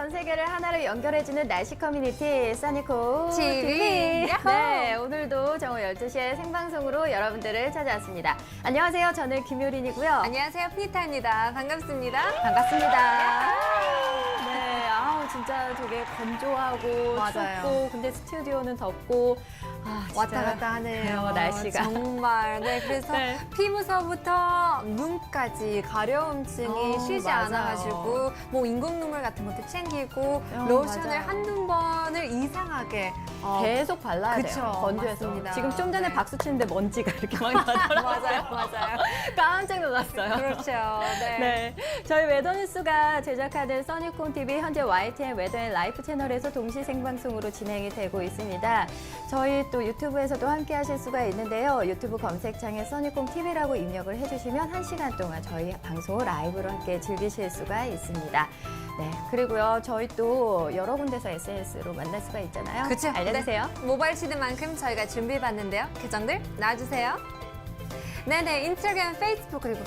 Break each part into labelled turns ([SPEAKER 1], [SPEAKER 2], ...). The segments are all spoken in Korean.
[SPEAKER 1] 전 세계를 하나로 연결해주는 날씨 커뮤니티 써니코
[SPEAKER 2] TV.
[SPEAKER 1] 네, 오늘도 정오 12시에 생방송으로 여러분들을 찾아왔습니다. 안녕하세요. 저는 김효린이고요.
[SPEAKER 2] 안녕하세요. 피니타입니다. 반갑습니다.
[SPEAKER 1] 반갑습니다. 네, 진짜 되게 건조하고
[SPEAKER 2] 맞아요.
[SPEAKER 1] 춥고 근데 스튜디오는 덥고 진짜
[SPEAKER 2] 왔다 갔다 하네요.
[SPEAKER 1] 날씨가.
[SPEAKER 2] 정말. 네, 그래서
[SPEAKER 1] 네.
[SPEAKER 2] 피부서부터 눈까지 가려움증이 쉬지
[SPEAKER 1] 맞아요.
[SPEAKER 2] 않아가지고 뭐 인공 눈물 같은 것도 챙기고 로션을
[SPEAKER 1] 맞아요.
[SPEAKER 2] 한두 번을 이상하게
[SPEAKER 1] 계속 발라야
[SPEAKER 2] 그쵸,
[SPEAKER 1] 돼요. 건조해서.
[SPEAKER 2] 맞습니다.
[SPEAKER 1] 지금 좀 전에
[SPEAKER 2] 네.
[SPEAKER 1] 박수 치는데 먼지가 이렇게 막 나더라고요.
[SPEAKER 2] 맞아요.
[SPEAKER 1] 깜짝 놀랐어요.
[SPEAKER 2] 그렇죠. 네.
[SPEAKER 1] 네, 저희 웨더뉴스가 제작하는 써니콩TV 현재 YTN 웨더앤라이프 채널에서 동시 생방송으로 진행이 되고 있습니다. 저희 또 유튜브에서도 함께 하실 수가 있는데요. 유튜브 검색창에 써니콩TV라고 입력을 해주시면 1시간 동안 저희 방송을 라이브로 함께 즐기실 수가 있습니다. 네, 그리고요. 저희 또 여러 군데서 SNS로 만날 수가 있잖아요.
[SPEAKER 2] 그쵸.
[SPEAKER 1] 알려주세요.
[SPEAKER 2] 네. 모바일 시대만큼 저희가 준비해봤는데요. 계정들 나와주세요. 네네, 인스타그램, 페이스북, 그리고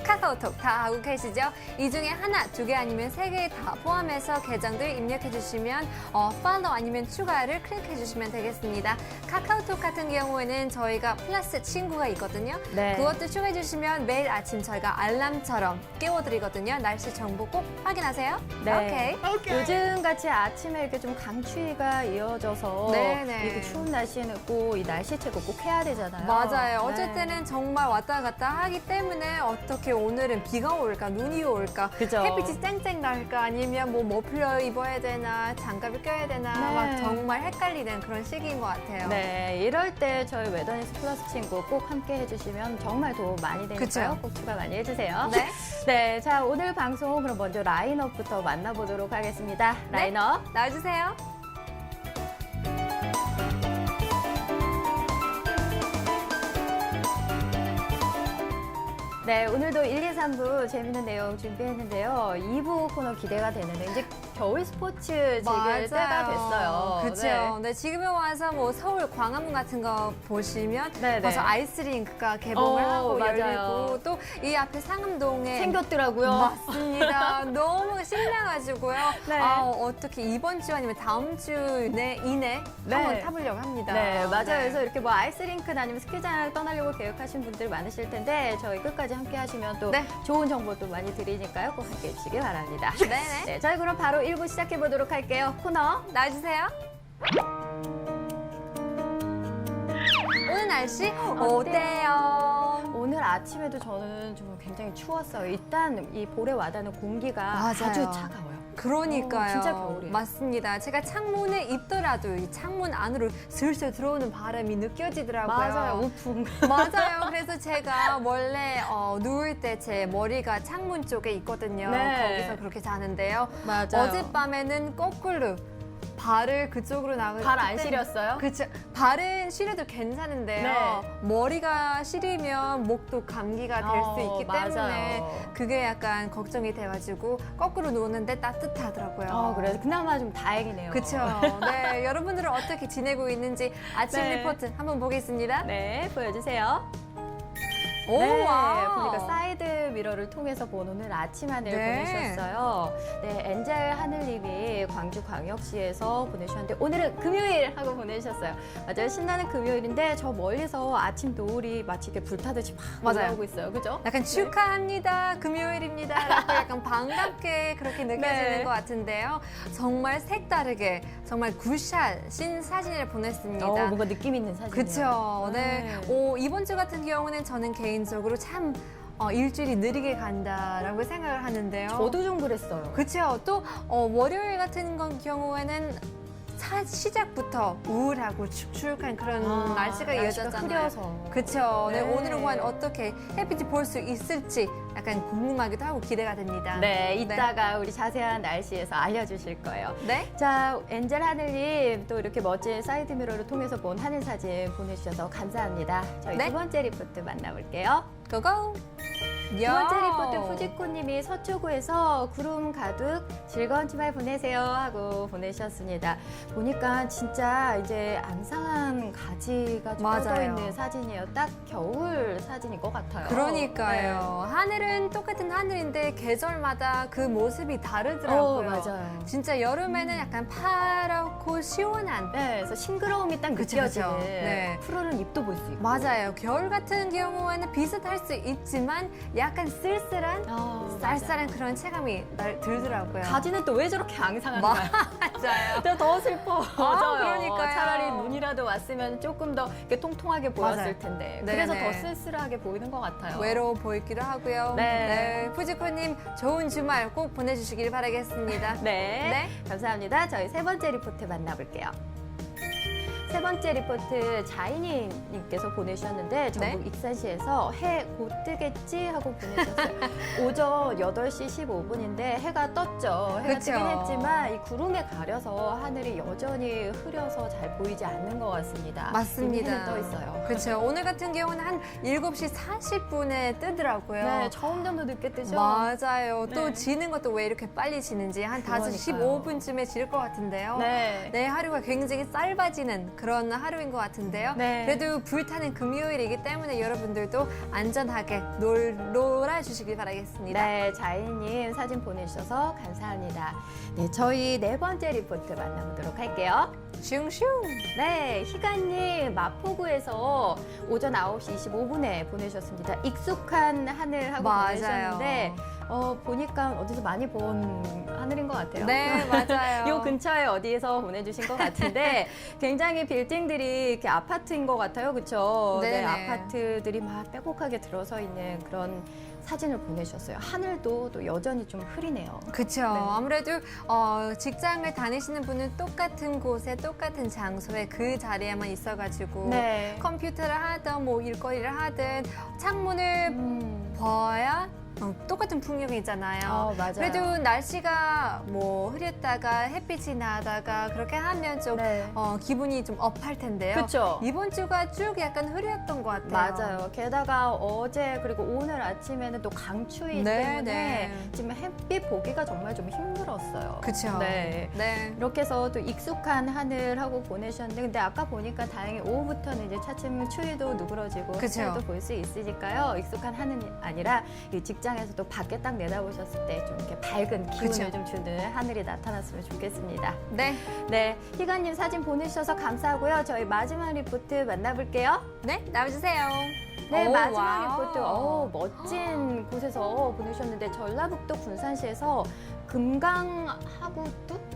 [SPEAKER 2] 카카오톡 다 하고 계시죠? 이 중에 하나, 두 개 아니면 세 개 다 포함해서 계정들 입력해주시면 팔로우 아니면 추가를 클릭해주시면 되겠습니다. 카카오톡 같은 경우에는 저희가 플러스 친구가 있거든요.
[SPEAKER 1] 네.
[SPEAKER 2] 그것도 추가해주시면 매일 아침 저희가 알람처럼 깨워드리거든요. 날씨 정보 꼭 확인하세요.
[SPEAKER 1] 네.
[SPEAKER 2] 오케이.
[SPEAKER 1] 요즘 같이 아침에 이렇게 좀 강추위가 이어져서
[SPEAKER 2] 네네.
[SPEAKER 1] 이렇게 추운 날씨에는 꼭 이 날씨 체크 꼭 해야 되잖아요.
[SPEAKER 2] 맞아요.
[SPEAKER 1] 네.
[SPEAKER 2] 어쩔 때는 정말 왔다 갔다 하기 때문에 어떻게 오늘은 비가 올까 눈이 올까
[SPEAKER 1] 그죠.
[SPEAKER 2] 햇빛이 쨍쨍 날까 아니면 뭐 머플러 입어야 되나 장갑을 껴야 되나
[SPEAKER 1] 네.
[SPEAKER 2] 막 정말 헷갈리는 그런 시기인 것 같아요.
[SPEAKER 1] 네, 이럴 때 저희 웨더뉴스 플러스 친구 꼭 함께 해주시면 정말 도움 많이 되니까요.
[SPEAKER 2] 그쵸.
[SPEAKER 1] 꼭 추가 많이 해주세요.
[SPEAKER 2] 네.
[SPEAKER 1] 네, 자 오늘 방송 그럼 먼저 라인업부터 만나보도록 하겠습니다. 라인업.
[SPEAKER 2] 나와주세요.
[SPEAKER 1] 네, 오늘도 1, 2, 3부 재밌는 내용 준비했는데요. 2부 코너 기대가 되는데 이제 겨울 스포츠 즐길 때가 됐어요.
[SPEAKER 2] 그렇죠. 네, 지금에 와서 뭐 서울 광화문 같은 거 보시면
[SPEAKER 1] 네네.
[SPEAKER 2] 벌써 아이스링크가 개봉을 하고
[SPEAKER 1] 맞아요.
[SPEAKER 2] 열리고 또 이 앞에 상암동에
[SPEAKER 1] 생겼더라고요.
[SPEAKER 2] 맞습니다. 너무 신나가지고요.
[SPEAKER 1] 네.
[SPEAKER 2] 어떻게 이번 주 아니면 다음 주 이내
[SPEAKER 1] 네.
[SPEAKER 2] 한번 타보려고 합니다.
[SPEAKER 1] 네, 맞아요. 그래서 이렇게 뭐 아이스링크나 아니면 스키장을 떠나려고 계획하신 분들 많으실 텐데 저희 끝까지 함께 하시면 또
[SPEAKER 2] 네.
[SPEAKER 1] 좋은 정보도 많이 드리니까요. 꼭 함께 해주시길 바랍니다.
[SPEAKER 2] 네네.
[SPEAKER 1] 네, 저희 그럼 바로 1부 시작해 보도록 할게요. 코너.
[SPEAKER 2] 나와주세요. 오늘 날씨 어때요?
[SPEAKER 1] 오늘 아침에도 저는 좀 굉장히 추웠어요. 일단 이 볼에 와닿는 공기가
[SPEAKER 2] 맞아요.
[SPEAKER 1] 아주 차가워요.
[SPEAKER 2] 그러니까요.
[SPEAKER 1] 진짜 겨울이에요.
[SPEAKER 2] 맞습니다. 제가 창문에 입더라도 이 창문 안으로 슬슬 들어오는 바람이 느껴지더라고요.
[SPEAKER 1] 맞아요. 우풍.
[SPEAKER 2] 맞아요. 그래서 제가 원래 누울 때 제 머리가 창문 쪽에 있거든요.
[SPEAKER 1] 네.
[SPEAKER 2] 거기서 그렇게 자는데요.
[SPEAKER 1] 맞아요.
[SPEAKER 2] 어젯밤에는 거꾸로 발을 그쪽으로 나가기
[SPEAKER 1] 발 안 시렸어요?
[SPEAKER 2] 그쵸. 발은 시려도 괜찮은데요.
[SPEAKER 1] 네.
[SPEAKER 2] 머리가 시리면 목도 감기가 될 수 있기 때문에
[SPEAKER 1] 맞아요.
[SPEAKER 2] 그게 약간 걱정이 돼가지고 거꾸로 누웠는데 따뜻하더라고요.
[SPEAKER 1] 그래서 그나마 좀 다행이네요.
[SPEAKER 2] 그쵸. 네, 여러분들은 어떻게 지내고 있는지 아침
[SPEAKER 1] 네.
[SPEAKER 2] 리포트 한번 보겠습니다.
[SPEAKER 1] 네, 보여주세요.
[SPEAKER 2] 오,
[SPEAKER 1] 네,
[SPEAKER 2] 와우.
[SPEAKER 1] 보니까 사이드 미러를 통해서 본 오늘 아침 하늘
[SPEAKER 2] 네.
[SPEAKER 1] 보내주셨어요. 네, 엔젤 하늘님이 광주광역시에서 보내주셨는데 오늘은 금요일 하고 보내주셨어요. 맞아요, 신나는 금요일인데 저 멀리서 아침 노을이 마치 이렇게 불타듯이 막
[SPEAKER 2] 맞아요.
[SPEAKER 1] 올라오고 있어요. 그죠?
[SPEAKER 2] 약간 축하합니다. 금요일입니다. 라고 약간 반갑게 그렇게 느껴지는
[SPEAKER 1] 네.
[SPEAKER 2] 것 같은데요. 정말 색다르게 정말 굿샷인 사진을 보냈습니다.
[SPEAKER 1] 뭔가 느낌 있는 사진이에요.
[SPEAKER 2] 그쵸. 네. 이번 주 같은 경우는 저는 개인적으로 참 일주일이 느리게 간다라고 생각을 하는데요.
[SPEAKER 1] 저도 좀 그랬어요.
[SPEAKER 2] 그쵸. 또 월요일 같은 경우에는 시작부터 우울하고 축축한 그런 날씨가 이어졌잖아요.
[SPEAKER 1] 흐려서.
[SPEAKER 2] 그쵸. 네.
[SPEAKER 1] 네.
[SPEAKER 2] 오늘은 과연 어떻게 햇빛이 볼 수 있을지 약간 궁금하기도 하고 기대가 됩니다.
[SPEAKER 1] 네, 이따가 우리 자세한 날씨에서 알려주실 거예요.
[SPEAKER 2] 네.
[SPEAKER 1] 자, 엔젤 하늘님 또 이렇게 멋진 사이드 미러를 통해서 본 하늘 사진 보내주셔서 감사합니다. 저희
[SPEAKER 2] 네.
[SPEAKER 1] 두 번째 리포트 만나볼게요.
[SPEAKER 2] 고고!
[SPEAKER 1] 두 번째 리포트 푸지코님이 서초구에서 구름 가득 즐거운 주말 보내세요 하고 보내셨습니다. 보니까 진짜 이제 앙상한 가지가 좀
[SPEAKER 2] 맞아요.
[SPEAKER 1] 뻗어 있는 사진이에요. 딱 겨울 사진인 것 같아요.
[SPEAKER 2] 그러니까요. 하늘은 똑같은 하늘인데 계절마다 그 모습이 다르더라고요.
[SPEAKER 1] 맞아요.
[SPEAKER 2] 진짜 여름에는 약간 파랗고 시원한.
[SPEAKER 1] 네, 그래서 싱그러움이 딱
[SPEAKER 2] 그쵸,
[SPEAKER 1] 느껴지는
[SPEAKER 2] 그쵸. 네.
[SPEAKER 1] 푸르른 잎도 볼 수 있고.
[SPEAKER 2] 맞아요. 겨울 같은 경우에는 비슷할 수 있지만 약간 쓸쓸한 쌀쌀한 그런 체감이 들더라고요.
[SPEAKER 1] 가지는 또 왜 저렇게 앙상한가요?
[SPEAKER 2] 맞아요.
[SPEAKER 1] 또 더 슬퍼져요.
[SPEAKER 2] 그러니까요.
[SPEAKER 1] 차라리 눈이라도 왔으면 조금 더 이렇게 통통하게 보였을
[SPEAKER 2] 맞아요.
[SPEAKER 1] 텐데.
[SPEAKER 2] 네네.
[SPEAKER 1] 그래서 더 쓸쓸하게 보이는 것 같아요.
[SPEAKER 2] 외로워 보이기도 하고요.
[SPEAKER 1] 네.
[SPEAKER 2] 푸지코님 좋은 주말 꼭 보내주시길 바라겠습니다.
[SPEAKER 1] 네, 감사합니다. 저희 세 번째 리포트 만나볼게요. 세 번째 리포트 자이님께서 보내주셨는데 전북 익산시에서 해 곧 뜨겠지 하고 보내주셨어요. 오전 8시 15분인데 해가 떴죠. 해가
[SPEAKER 2] 그쵸.
[SPEAKER 1] 뜨긴 했지만 이 구름에 가려서 하늘이 여전히 흐려서 잘 보이지 않는 것 같습니다.
[SPEAKER 2] 맞습니다.
[SPEAKER 1] 이미 해는 떠 있어요.
[SPEAKER 2] 그렇죠. 오늘 같은 경우는 한 7시 40분에 뜨더라고요.
[SPEAKER 1] 네, 점점 더 늦게 뜨죠.
[SPEAKER 2] 맞아요. 또
[SPEAKER 1] 네.
[SPEAKER 2] 지는 것도 왜 이렇게 빨리 지는지 한 5시
[SPEAKER 1] 그러니까요.
[SPEAKER 2] 15분쯤에 질 것 같은데요.
[SPEAKER 1] 네.
[SPEAKER 2] 네, 하루가 굉장히 짧아지는 그런 하루인 것 같은데요.
[SPEAKER 1] 네.
[SPEAKER 2] 그래도 불타는 금요일이기 때문에 여러분들도 안전하게 놀아주시길 바라겠습니다.
[SPEAKER 1] 네, 자이님 사진 보내주셔서 감사합니다. 네, 저희 네 번째 리포트 만나보도록 할게요.
[SPEAKER 2] 슝슝.
[SPEAKER 1] 네, 희가님 마포구에서 오전 9시 25분에 보내셨습니다. 익숙한 하늘 하고
[SPEAKER 2] 맞아요.
[SPEAKER 1] 보내셨는데 보니까 어디서 많이 본 하늘인 것 같아요.
[SPEAKER 2] 네, 맞아요.
[SPEAKER 1] 요 근처에 어디에서 보내주신 것 같은데 굉장히 빌딩들이 이렇게 아파트인 것 같아요, 그렇죠? 네,
[SPEAKER 2] 네네.
[SPEAKER 1] 아파트들이 막 빼곡하게 들어서 있는 그런 사진을 보내주셨어요. 하늘도 또 여전히 좀 흐리네요.
[SPEAKER 2] 그렇죠.
[SPEAKER 1] 네.
[SPEAKER 2] 아무래도 직장을 다니시는 분은 똑같은 곳에 똑같은 장소에 그 자리에만 있어가지고
[SPEAKER 1] 네.
[SPEAKER 2] 컴퓨터를 하든 뭐 일거리를 하든 창문을 봐야 똑같은 풍경이잖아요.
[SPEAKER 1] 맞아요.
[SPEAKER 2] 그래도 날씨가 뭐 흐렸다가 햇빛이 나다가 그렇게 하면 좀
[SPEAKER 1] 네.
[SPEAKER 2] 기분이 좀 업할 텐데요.
[SPEAKER 1] 그쵸.
[SPEAKER 2] 이번 주가 쭉 약간 흐렸던 것 같아요.
[SPEAKER 1] 맞아요. 게다가 어제 그리고 오늘 아침에는 또 강추위
[SPEAKER 2] 네,
[SPEAKER 1] 때문에
[SPEAKER 2] 네.
[SPEAKER 1] 지금 햇빛 보기가 정말 좀 힘들었어요.
[SPEAKER 2] 그렇죠.
[SPEAKER 1] 네.
[SPEAKER 2] 네.
[SPEAKER 1] 이렇게 해서 또 익숙한 하늘하고 보내셨는데 근데 아까 보니까 다행히 오후부터는 이제 차츰 추위도 누그러지고
[SPEAKER 2] 그쵸.
[SPEAKER 1] 햇살도 볼 수 있으니까요. 익숙한 하늘이 아니라 이 직장에서도 밖에 딱 내다보셨을 때 좀 이렇게 밝은 기운을
[SPEAKER 2] 그쵸.
[SPEAKER 1] 좀 주는 하늘이 나타났으면 좋겠습니다.
[SPEAKER 2] 네.
[SPEAKER 1] 네, 희가님 사진 보내주셔서 감사하고요. 저희 마지막 리포트 만나볼게요.
[SPEAKER 2] 네, 나와주세요.
[SPEAKER 1] 네,
[SPEAKER 2] 오,
[SPEAKER 1] 마지막
[SPEAKER 2] 와우.
[SPEAKER 1] 리포트. 멋진 곳에서 보내셨는데 전라북도 군산시에서 금강하구둑?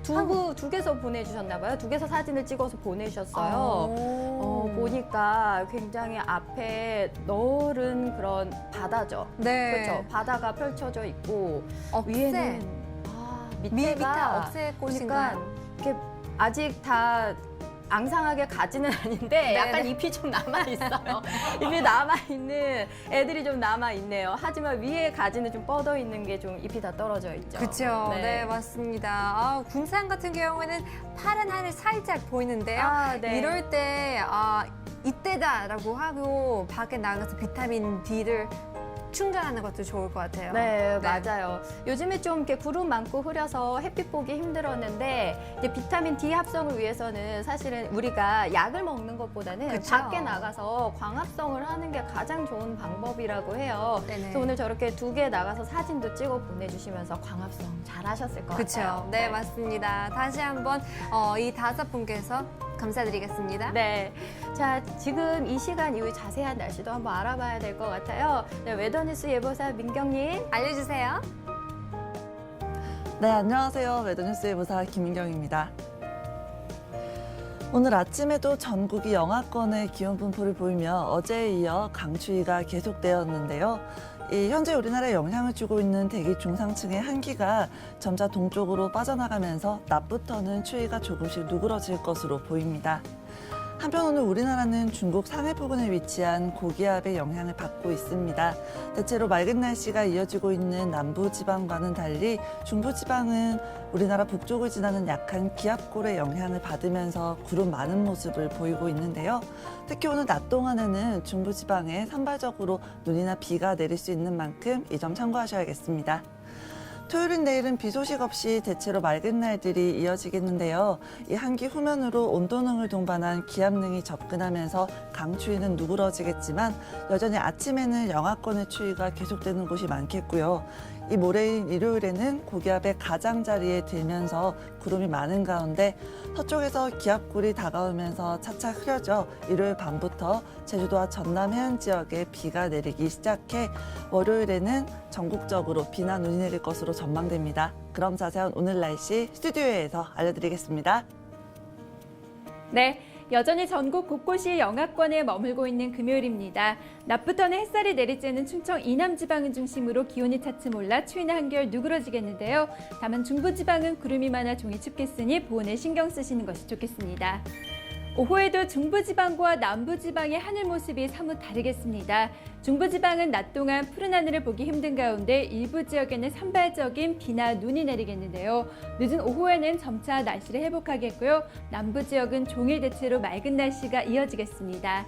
[SPEAKER 1] 두 개서 보내주셨나봐요. 두 개서 사진을 찍어서 보내주셨어요. 보니까 굉장히 앞에 넓은 그런 바다죠.
[SPEAKER 2] 네.
[SPEAKER 1] 그렇죠. 바다가 펼쳐져 있고
[SPEAKER 2] 억새.
[SPEAKER 1] 위에는 밑에가
[SPEAKER 2] 억새
[SPEAKER 1] 그러니까
[SPEAKER 2] 꽃인가요?
[SPEAKER 1] 이렇게 아직 다 앙상하게 가지는 아닌데 약간
[SPEAKER 2] 네네.
[SPEAKER 1] ip이 좀 남아있어요. ip이 남아있는 애들이 좀 남아있네요. 하지만 위에 가지는 좀 뻗어있는 게 좀 ip이 다 떨어져 있죠.
[SPEAKER 2] 그렇죠. 네, 맞습니다. 군산 같은 경우에는 파란 하늘 살짝 보이는데요.
[SPEAKER 1] 네.
[SPEAKER 2] 이럴 때 이때다라고 하고 밖에 나가서 비타민 D를 충전하는 것도 좋을 것 같아요.
[SPEAKER 1] 네, 맞아요. 요즘에 좀 이렇게 구름 많고 흐려서 햇빛 보기 힘들었는데 이제 비타민 D 합성을 위해서는 사실은 우리가 약을 먹는 것보다는
[SPEAKER 2] 그쵸.
[SPEAKER 1] 밖에 나가서 광합성을 하는 게 가장 좋은 방법이라고 해요.
[SPEAKER 2] 네네.
[SPEAKER 1] 그래서 오늘 저렇게 두 개 나가서 사진도 찍어 보내주시면서 광합성 잘 하셨을 것
[SPEAKER 2] 그렇죠.
[SPEAKER 1] 같아요.
[SPEAKER 2] 네, 맞습니다. 다시 한번 이 5분께서 감사드리겠습니다.
[SPEAKER 1] 네. 자, 지금 이 시간 이후 자세한 날씨도 한번 알아봐야 될 것 같아요. 네, 웨더뉴스 예보사 민경님.
[SPEAKER 2] 알려주세요.
[SPEAKER 3] 네, 안녕하세요. 매더뉴스 예보사 김민경입니다. 오늘 아침에도 전국이 영하권의 기온 분포를 보이며 어제에 이어 강추위가 계속되었는데요. 현재 우리나라에 영향을 주고 있는 대기 중상층의 한기가 점차 동쪽으로 빠져나가면서 낮부터는 추위가 조금씩 누그러질 것으로 보입니다. 한편 오늘 우리나라는 중국 상해 부근에 위치한 고기압의 영향을 받고 있습니다. 대체로 맑은 날씨가 이어지고 있는 남부지방과는 달리 중부지방은 우리나라 북쪽을 지나는 약한 기압골의 영향을 받으면서 구름 많은 모습을 보이고 있는데요. 특히 오늘 낮 동안에는 중부지방에 산발적으로 눈이나 비가 내릴 수 있는 만큼 이 점 참고하셔야겠습니다. 토요일인 내일은 비 소식 없이 대체로 맑은 날들이 이어지겠는데요. 이 한기 후면으로 온도능을 동반한 기압능이 접근하면서 강추위는 누그러지겠지만 여전히 아침에는 영하권의 추위가 계속되는 곳이 많겠고요. 이 모레인 일요일에는 고기압의 가장자리에 들면서 구름이 많은 가운데 서쪽에서 기압골이 다가오면서 차차 흐려져 일요일 밤부터 제주도와 전남 해안 지역에 비가 내리기 시작해 월요일에는 전국적으로 비나 눈이 내릴 것으로 전망됩니다. 그럼 자세한 오늘 날씨 스튜디오에서 알려드리겠습니다.
[SPEAKER 1] 네, 여전히 전국 곳곳이 영하권에 머물고 있는 금요일입니다. 낮부터는 햇살이 내리쬐는 충청 이남 지방을 중심으로 기온이 차츰 올라 추위는 한결 누그러지겠는데요. 다만 중부지방은 구름이 많아 종일 춥겠으니 보온에 신경 쓰시는 것이 좋겠습니다. 오후에도 중부지방과 남부지방의 하늘 모습이 사뭇 다르겠습니다. 중부지방은 낮 동안 푸른 하늘을 보기 힘든 가운데 일부 지역에는 산발적인 비나 눈이 내리겠는데요. 늦은 오후에는 점차 날씨를 회복하겠고요. 남부 지역은 종일 대체로 맑은 날씨가 이어지겠습니다.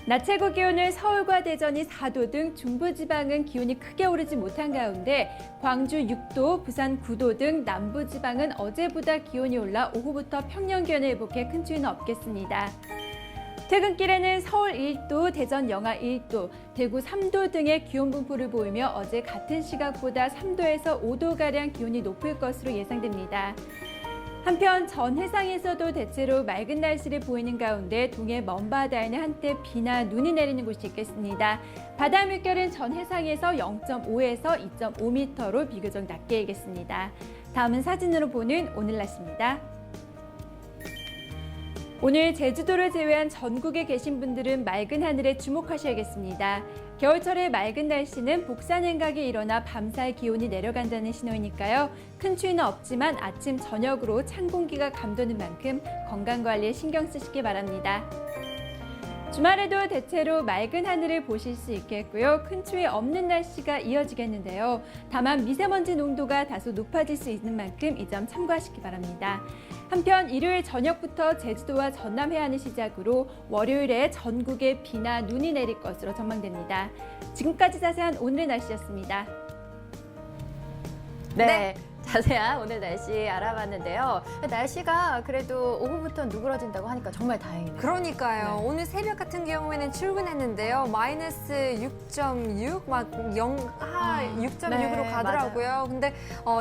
[SPEAKER 1] 낮 최고 기온은 서울과 대전이 4도 등 중부지방은 기온이 크게 오르지 못한 가운데 광주 6도, 부산 9도 등 남부지방은 어제보다 기온이 올라 오후부터 평년 기온을 회복해 큰 추위는 없겠습니다. 퇴근길에는 서울 1도, 대전 영하 1도, 대구 3도 등의 기온 분포를 보이며 어제 같은 시각보다 3도에서 5도가량 기온이 높을 것으로 예상됩니다. 한편 전 해상에서도 대체로 맑은 날씨를 보이는 가운데 동해 먼바다에는 한때 비나 눈이 내리는 곳이 있겠습니다. 바다 물결은 전 해상에서 0.5에서 2.5m로 비교적 낮게 일겠습니다. 다음은 사진으로 보는 오늘 날씨입니다. 오늘 제주도를 제외한 전국에 계신 분들은 맑은 하늘에 주목하셔야겠습니다. 겨울철의 맑은 날씨는 복사 냉각이 일어나 밤사이 기온이 내려간다는 신호이니까요. 큰 추위는 없지만 아침, 저녁으로 찬 공기가 감도는 만큼 건강관리에 신경 쓰시기 바랍니다. 주말에도 대체로 맑은 하늘을 보실 수 있겠고요. 큰 추위 없는 날씨가 이어지겠는데요. 다만 미세먼지 농도가 다소 높아질 수 있는 만큼 이 점 참고하시기 바랍니다. 한편 일요일 저녁부터 제주도와 전남 해안을 시작으로 월요일에 전국에 비나 눈이 내릴 것으로 전망됩니다. 지금까지 자세한 오늘의 날씨였습니다.
[SPEAKER 2] 네.
[SPEAKER 1] 자세한 오늘 날씨 알아봤는데요. 날씨가 그래도 오후부터 누그러진다고 하니까 정말 다행이네요.
[SPEAKER 2] 그러니까요.
[SPEAKER 1] 네.
[SPEAKER 2] 오늘 새벽 같은 경우에는 출근했는데요. 마이너스 6.6, 막 영하 6.6으로
[SPEAKER 1] 네,
[SPEAKER 2] 가더라고요. 근데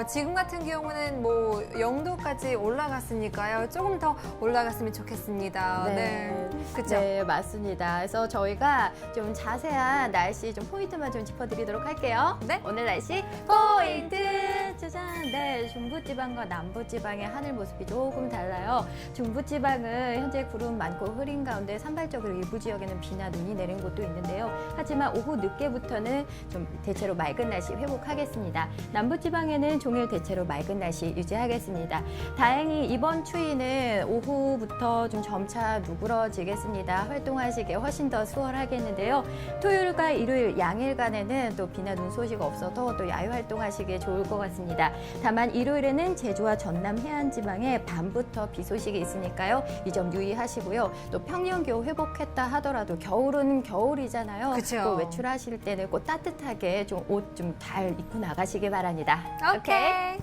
[SPEAKER 2] 지금 같은 경우는 뭐 0도까지 올라갔으니까요. 조금 더 올라갔으면 좋겠습니다. 네. 그렇죠.
[SPEAKER 1] 네, 맞습니다. 그래서 저희가 좀 자세한 날씨 좀 포인트만 좀 짚어드리도록 할게요.
[SPEAKER 2] 네.
[SPEAKER 1] 오늘 날씨 포인트 짜잔. 네, 중부지방과 남부지방의 하늘 모습이 조금 달라요. 중부지방은 현재 구름 많고 흐린 가운데 산발적으로 일부 지역에는 비나 눈이 내린 곳도 있는데요. 하지만 오후 늦게부터는 좀 대체로 맑은 날씨 회복하겠습니다. 남부지방에는 종일 대체로 맑은 날씨 유지하겠습니다. 다행히 이번 추위는 오후부터 좀 점차 누그러지겠습니다. 활동하시기에 훨씬 더 수월하겠는데요. 토요일과 일요일 양일간에는 또 비나 눈 소식 없어서 또 야외 활동하시기에 좋을 것 같습니다. 다만 일요일에는 제주와 전남 해안 지방에 밤부터 비 소식이 있으니까요. 이 점 유의하시고요. 또 평년 기온 회복했다 하더라도 겨울은 겨울이잖아요.
[SPEAKER 2] 그쵸.
[SPEAKER 1] 또 외출하실 때는 꼭 따뜻하게 좀 옷 좀 잘 입고 나가시기 바랍니다.
[SPEAKER 2] 오케이.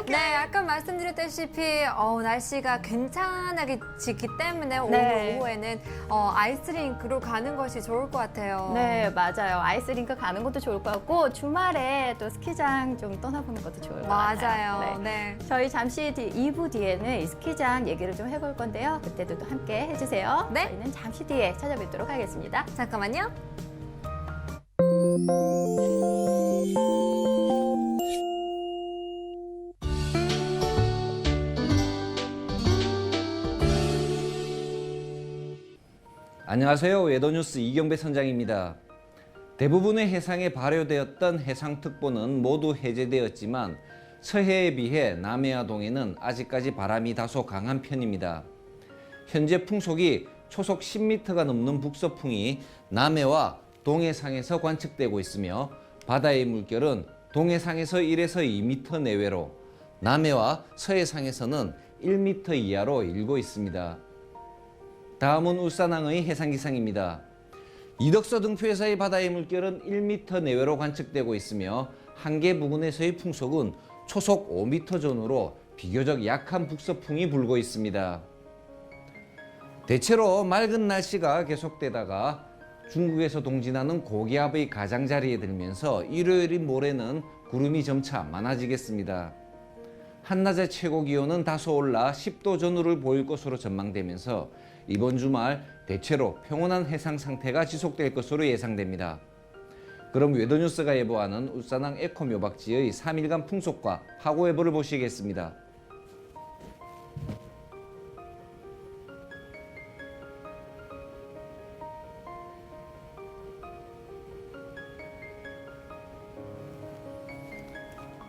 [SPEAKER 2] 네, 아까 말씀드렸다시피 날씨가 괜찮게 지기 때문에 오늘
[SPEAKER 1] 네.
[SPEAKER 2] 오후에는 아이스링크로 가는 것이 좋을 것 같아요.
[SPEAKER 1] 네, 맞아요. 아이스링크 가는 것도 좋을 것 같고 주말에 또 스키장 좀 떠나보는 것도 좋을 것 같아요.
[SPEAKER 2] 맞아요.
[SPEAKER 1] 네.
[SPEAKER 2] 네.
[SPEAKER 1] 저희 잠시 뒤 2부 뒤에는 이 스키장 얘기를 좀 해볼 건데요. 그때도 또 함께 해주세요.
[SPEAKER 2] 네.
[SPEAKER 1] 저희는 잠시 뒤에 찾아뵙도록 하겠습니다.
[SPEAKER 2] 잠깐만요.
[SPEAKER 4] 안녕하세요. 외도뉴스 이경배 선장입니다. 대부분의 해상에 발효되었던 해상특보는 모두 해제되었지만 서해에 비해 남해와 동해는 아직까지 바람이 다소 강한 편입니다. 현재 풍속이 초속 10m가 넘는 북서풍이 남해와 동해상에서 관측되고 있으며 바다의 물결은 동해상에서 1에서 2m 내외로 남해와 서해상에서는 1m 이하로 일고 있습니다. 다음은 울산항의 해상기상입니다. 이덕서 등표에서의 바다의 물결은 1m 내외로 관측되고 있으며 한계 부근에서의 풍속은 초속 5m 전후로 비교적 약한 북서풍이 불고 있습니다. 대체로 맑은 날씨가 계속되다가 중국에서 동진하는 고기압의 가장자리에 들면서 일요일인 모레는 구름이 점차 많아지겠습니다. 한낮의 최고 기온은 다소 올라 10도 전후를 보일 것으로 전망되면서 이번 주말 대체로 평온한 해상 상태가 지속될 것으로 예상됩니다. 그럼 웨더뉴스가 예보하는 울산항 에코묘박지의 3일간 풍속과 하고 예보를 보시겠습니다.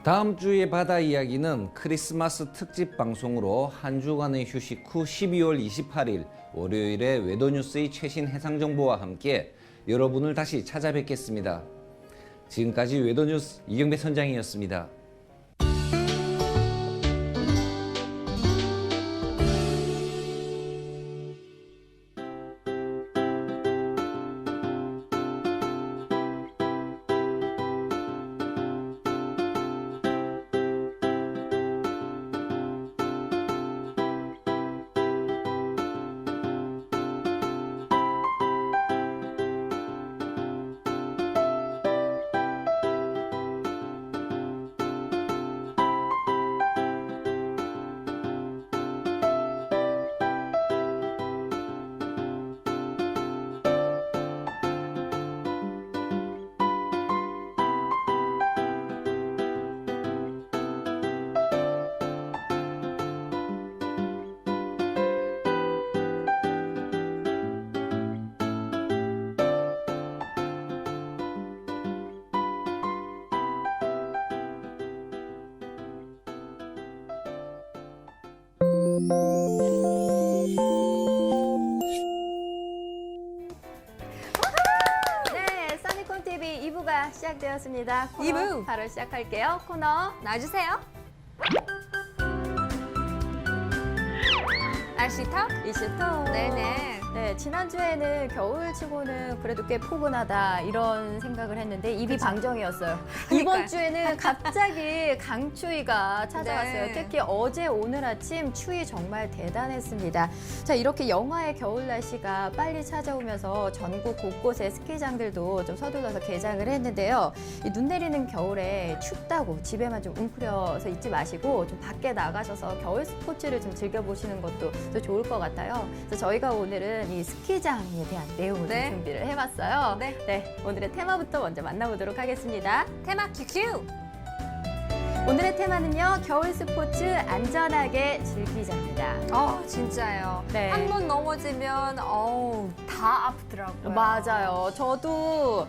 [SPEAKER 4] 다음 주의 바다 이야기는 크리스마스 특집 방송으로 한 주간의 휴식 후 12월 28일 월요일에 웨더뉴스의 최신 해상 정보와 함께 여러분을 다시 찾아뵙겠습니다. 지금까지 웨더뉴스 이경배 선장이었습니다.
[SPEAKER 1] 네, 써니콘TV 2부가 시작되었습니다. 코너
[SPEAKER 2] 2부.
[SPEAKER 1] 바로 시작할게요. 코너
[SPEAKER 2] 놔주세요. 날씨톡?
[SPEAKER 1] 이슈톡.
[SPEAKER 2] 네네.
[SPEAKER 1] 네, 지난주에는 겨울치고는 그래도 꽤 포근하다 이런 생각을 했는데 입이 방정이었어요. 이번
[SPEAKER 2] 그러니까요.
[SPEAKER 1] 주에는 갑자기 강추위가 찾아왔어요.
[SPEAKER 2] 네.
[SPEAKER 1] 특히 어제 오늘 아침 추위 정말 대단했습니다. 자, 이렇게 영하의 겨울 날씨가 빨리 찾아오면서 전국 곳곳에 스키장들도 좀 서둘러서 개장을 했는데요. 이 눈 내리는 겨울에 춥다고 집에만 좀 웅크려서 있지 마시고 좀 밖에 나가셔서 겨울 스포츠를 좀 즐겨보시는 것도 또 좋을 것 같아요. 그래서 저희가 오늘은 이 스키장에 대한 내용을
[SPEAKER 2] 네.
[SPEAKER 1] 좀 준비를 해봤어요.
[SPEAKER 2] 네.
[SPEAKER 1] 오늘의 테마부터 먼저 만나보도록 하겠습니다.
[SPEAKER 2] 테마 QQ.
[SPEAKER 1] 오늘의 테마는요, 겨울 스포츠 안전하게 즐기자입니다.
[SPEAKER 2] 진짜요.
[SPEAKER 1] 네.
[SPEAKER 2] 한 번 넘어지면 다 아프더라고요.
[SPEAKER 1] 맞아요. 저도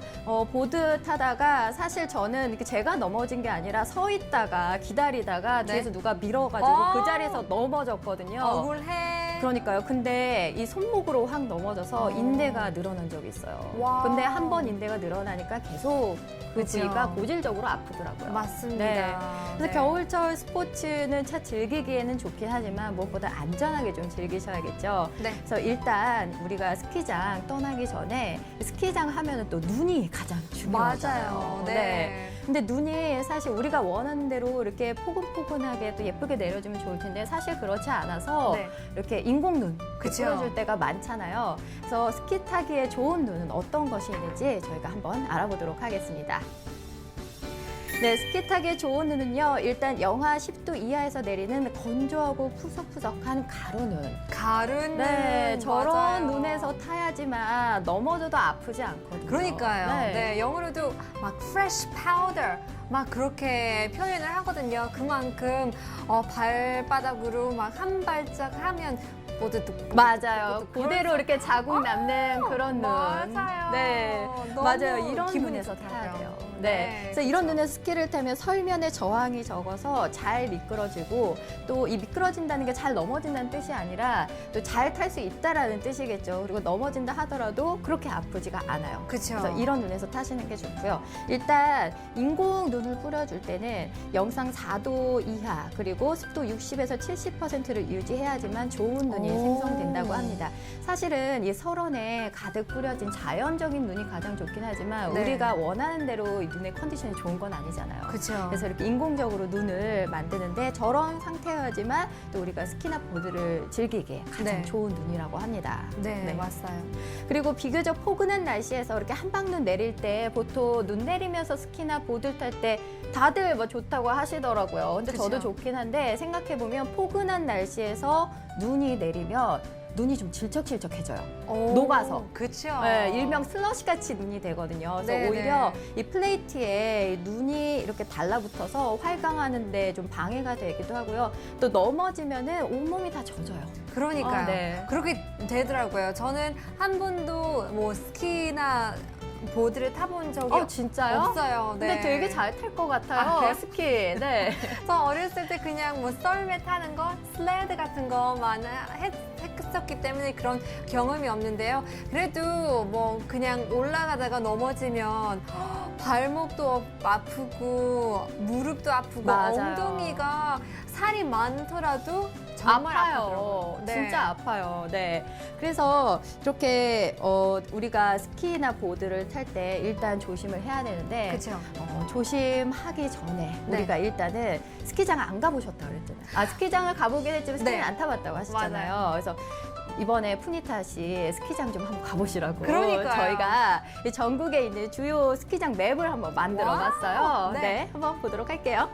[SPEAKER 1] 보드 타다가 사실 저는 이렇게 제가 넘어진 게 아니라 서 있다가 기다리다가
[SPEAKER 2] 네.
[SPEAKER 1] 뒤에서 누가 밀어가지고 그 자리에서 넘어졌거든요.
[SPEAKER 2] 억울해.
[SPEAKER 1] 그러니까요. 근데 이 손목으로 확 넘어져서 인대가 늘어난 적이 있어요.
[SPEAKER 2] 와.
[SPEAKER 1] 근데 한 번 인대가 늘어나니까 계속 그
[SPEAKER 2] 그죠.
[SPEAKER 1] 부위가 고질적으로 아프더라고요.
[SPEAKER 2] 맞습니다.
[SPEAKER 1] 네. 그래서
[SPEAKER 2] 네.
[SPEAKER 1] 겨울철 스포츠는 차 즐기기에는 좋긴 하지만 무엇보다 안전하게 좀 즐기셔야겠죠.
[SPEAKER 2] 네.
[SPEAKER 1] 그래서 일단 우리가 스키장 떠나기 전에 스키장 하면은 또 눈이 가장 중요하잖아요.
[SPEAKER 2] 맞아요. 네.
[SPEAKER 1] 근데 눈이 사실 우리가 원하는 대로 이렇게 포근포근하게 또 예쁘게 내려주면 좋을 텐데 사실 그렇지 않아서
[SPEAKER 2] 네.
[SPEAKER 1] 이렇게 인공눈
[SPEAKER 2] 그죠.
[SPEAKER 1] 뿌려줄 때가 많잖아요. 그래서 스키 타기에 좋은 눈은 어떤 것이 있는지 저희가 한번 알아보도록 하겠습니다. 네, 스키 타기에 좋은 눈은요. 일단 영하 10도 이하에서 내리는 건조하고 푸석푸석한 가루눈.
[SPEAKER 2] 가루는
[SPEAKER 1] 네, 저런
[SPEAKER 2] 맞아요.
[SPEAKER 1] 눈에서 타야지만 넘어져도 아프지 않거든요.
[SPEAKER 2] 그러니까요. 네. 영어로도 막 fresh powder 막 그렇게 표현을 하거든요. 그만큼 발바닥으로 막 한 발짝 하면 뽀드득
[SPEAKER 1] 맞아요.
[SPEAKER 2] 뽀드득
[SPEAKER 1] 그대로 이렇게 자국 남는 그런 눈.
[SPEAKER 2] 맞아요.
[SPEAKER 1] 네,
[SPEAKER 2] 너무
[SPEAKER 1] 맞아요. 이런
[SPEAKER 2] 기분이
[SPEAKER 1] 눈에서
[SPEAKER 2] 좋더라고요.
[SPEAKER 1] 타야 돼요. 네. 그래서 이런
[SPEAKER 2] 그쵸.
[SPEAKER 1] 눈에서 스키를 타면 설면에 저항이 적어서 잘 미끄러지고 또 이 미끄러진다는 게 잘 넘어진다는 뜻이 아니라 또 잘 탈 수 있다라는 뜻이겠죠. 그리고 넘어진다 하더라도 그렇게 아프지가 않아요.
[SPEAKER 2] 그쵸.
[SPEAKER 1] 그래서 이런 눈에서 타시는 게 좋고요. 일단 인공 눈을 뿌려줄 때는 영상 4도 이하 그리고 습도 60에서 70%를 유지해야지만 좋은 눈이
[SPEAKER 2] 오.
[SPEAKER 1] 생성된다고 합니다. 사실은 이 설원에 가득 뿌려진 자연적인 눈이 가장 좋긴 하지만
[SPEAKER 2] 네.
[SPEAKER 1] 우리가 원하는 대로 이 눈의 컨디션이 좋은 건 아니잖아요.
[SPEAKER 2] 그쵸.
[SPEAKER 1] 그래서 이렇게 인공적으로 눈을 만드는데 저런 상태여야지만 또 우리가 스키나 보드를 즐기기에 가장
[SPEAKER 2] 네.
[SPEAKER 1] 좋은 눈이라고 합니다.
[SPEAKER 2] 네, 맞아요.
[SPEAKER 1] 그리고 비교적 포근한 날씨에서 이렇게 한방눈 내릴 때 보통 눈 내리면서 스키나 보드 탈 때 다들 뭐 좋다고 하시더라고요. 근데 저도
[SPEAKER 2] 그쵸.
[SPEAKER 1] 좋긴 한데 생각해보면 포근한 날씨에서 눈이 내리면 눈이 좀 질척질척해져요.
[SPEAKER 2] 오,
[SPEAKER 1] 녹아서.
[SPEAKER 2] 그쵸.
[SPEAKER 1] 네, 일명 슬러시 같이 눈이 되거든요. 그래서
[SPEAKER 2] 네네.
[SPEAKER 1] 오히려 이 플레이트에 눈이 이렇게 달라붙어서 활강하는데 좀 방해가 되기도 하고요. 또 넘어지면은 온몸이 다 젖어요.
[SPEAKER 2] 그러니까요.
[SPEAKER 1] 네.
[SPEAKER 2] 그렇게 되더라고요. 저는 한 번도 뭐 스키나 보드를 타본 적이
[SPEAKER 1] 진짜요?
[SPEAKER 2] 없어요.
[SPEAKER 1] 근데
[SPEAKER 2] 네.
[SPEAKER 1] 되게 잘 탈 것 같아요.
[SPEAKER 2] 아, 그래요?
[SPEAKER 1] 스키. 네.
[SPEAKER 2] 저 어렸을 때 그냥 뭐 썰매 타는 거, 슬레드 같은 거만 했었기 때문에 그런 경험이 없는데요. 그래도 뭐 그냥 올라가다가 넘어지면 발목도 아프고 무릎도 아프고
[SPEAKER 1] 맞아요.
[SPEAKER 2] 엉덩이가 살이 많더라도 정말 아파요.
[SPEAKER 1] 진짜 아파요. 네. 그래서 이렇게 우리가 스키나 보드를 탈 때 일단 조심을 해야 되는데
[SPEAKER 2] 그렇죠.
[SPEAKER 1] 조심하기 전에
[SPEAKER 2] 네.
[SPEAKER 1] 우리가 일단은 스키장 안 가보셨다고 그랬잖아요. 스키장을 가보긴 했지만 스키는
[SPEAKER 2] 네.
[SPEAKER 1] 안 타봤다고 하셨잖아요. 그래서 이번에 푸니타 씨 스키장 좀 한번 가보시라고
[SPEAKER 2] 그러니까요.
[SPEAKER 1] 저희가 이 전국에 있는 주요 스키장 맵을 한번 만들어
[SPEAKER 2] 와우.
[SPEAKER 1] 봤어요.
[SPEAKER 2] 네.
[SPEAKER 1] 네, 한번 보도록 할게요.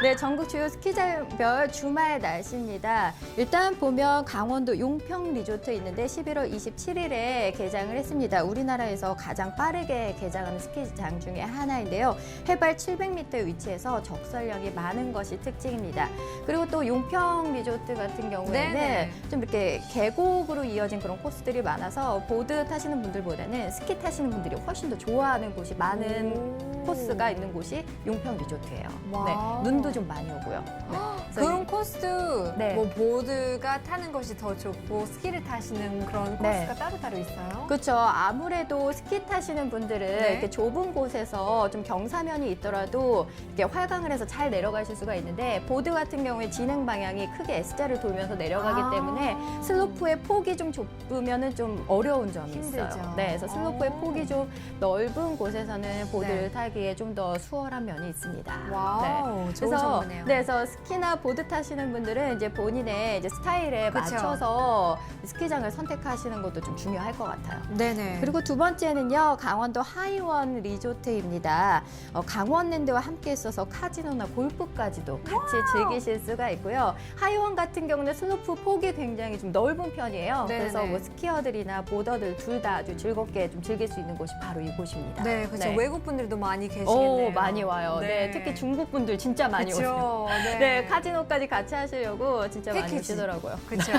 [SPEAKER 1] 네, 전국 주요 스키장별 주말 날씨입니다. 일단 보면 강원도 용평 리조트 있는데 11월 27일에 개장을 했습니다. 우리나라에서 가장 빠르게 개장하는 스키장 중에 하나인데요. 해발 700m에 위치해서 적설량이 많은 것이 특징입니다. 그리고 또 용평 리조트 같은 경우에는
[SPEAKER 2] 네네.
[SPEAKER 1] 좀 이렇게 계곡으로 이어진 그런 코스들이 많아서 보드 타시는 분들보다는 스키 타시는 분들이 훨씬 더 좋아하는 곳이 많은 코스가 있는 곳이 용평 리조트예요.
[SPEAKER 2] 와우.
[SPEAKER 1] 네, 눈도 좀 많이 오고요. 네. 그래서
[SPEAKER 2] 그런 코스도
[SPEAKER 1] 네.
[SPEAKER 2] 뭐 보드가 타는 것이 더 좋고 스키를 타시는 그런
[SPEAKER 1] 네.
[SPEAKER 2] 코스가 따로따로 있어요?
[SPEAKER 1] 그렇죠. 아무래도 스키 타시는 분들은
[SPEAKER 2] 네.
[SPEAKER 1] 이렇게 좁은 곳에서 좀 경사면이 있더라도 이렇게 활강을 해서 잘 내려가실 수가 있는데 보드 같은 경우에 진행 방향이 크게 S자를 돌면서 내려가기 때문에 슬로프의 폭이 좀 좁으면은 좀 어려운 점이
[SPEAKER 2] 힘들죠.
[SPEAKER 1] 있어요. 네, 그래서 슬로프의 폭이 좀 넓은 곳에서는 보드를
[SPEAKER 2] 네.
[SPEAKER 1] 타기에 좀 더 수월한 면이 있습니다.
[SPEAKER 2] 와우, 좋은
[SPEAKER 1] 그래서
[SPEAKER 2] 정보네요.
[SPEAKER 1] 그래서 스키나 보드 타시는 분들은 이제 본인의 이제 스타일에
[SPEAKER 2] 그쵸.
[SPEAKER 1] 맞춰서 스키장을 선택하시는 것도 좀 중요할 것 같아요.
[SPEAKER 2] 네네.
[SPEAKER 1] 그리고 두 번째는요, 강원도 하이원 리조트입니다. 강원랜드와 함께 있어서 카지노나 골프까지도 같이 즐기실 수가 있고요. 하이원 같은 경우는 슬로프 폭이 굉장히 좀 넓은 편이에요.
[SPEAKER 2] 네네네.
[SPEAKER 1] 그래서 뭐 스키어들이나 보더들 둘 다 아주 즐겁게 좀 즐길 수 있는 곳이 바로 이곳입니다.
[SPEAKER 2] 네, 그렇죠.
[SPEAKER 1] 네.
[SPEAKER 2] 외국 분들도 많이 계시겠네요.
[SPEAKER 1] 많이 와요. 네. 특히 중국 분들 진짜 많이 오세요.
[SPEAKER 2] 그렇죠. 네.
[SPEAKER 1] 네, 카지노까지 같이 하시려고 진짜 많이
[SPEAKER 2] 패키지.
[SPEAKER 1] 오시더라고요.
[SPEAKER 2] 그렇죠.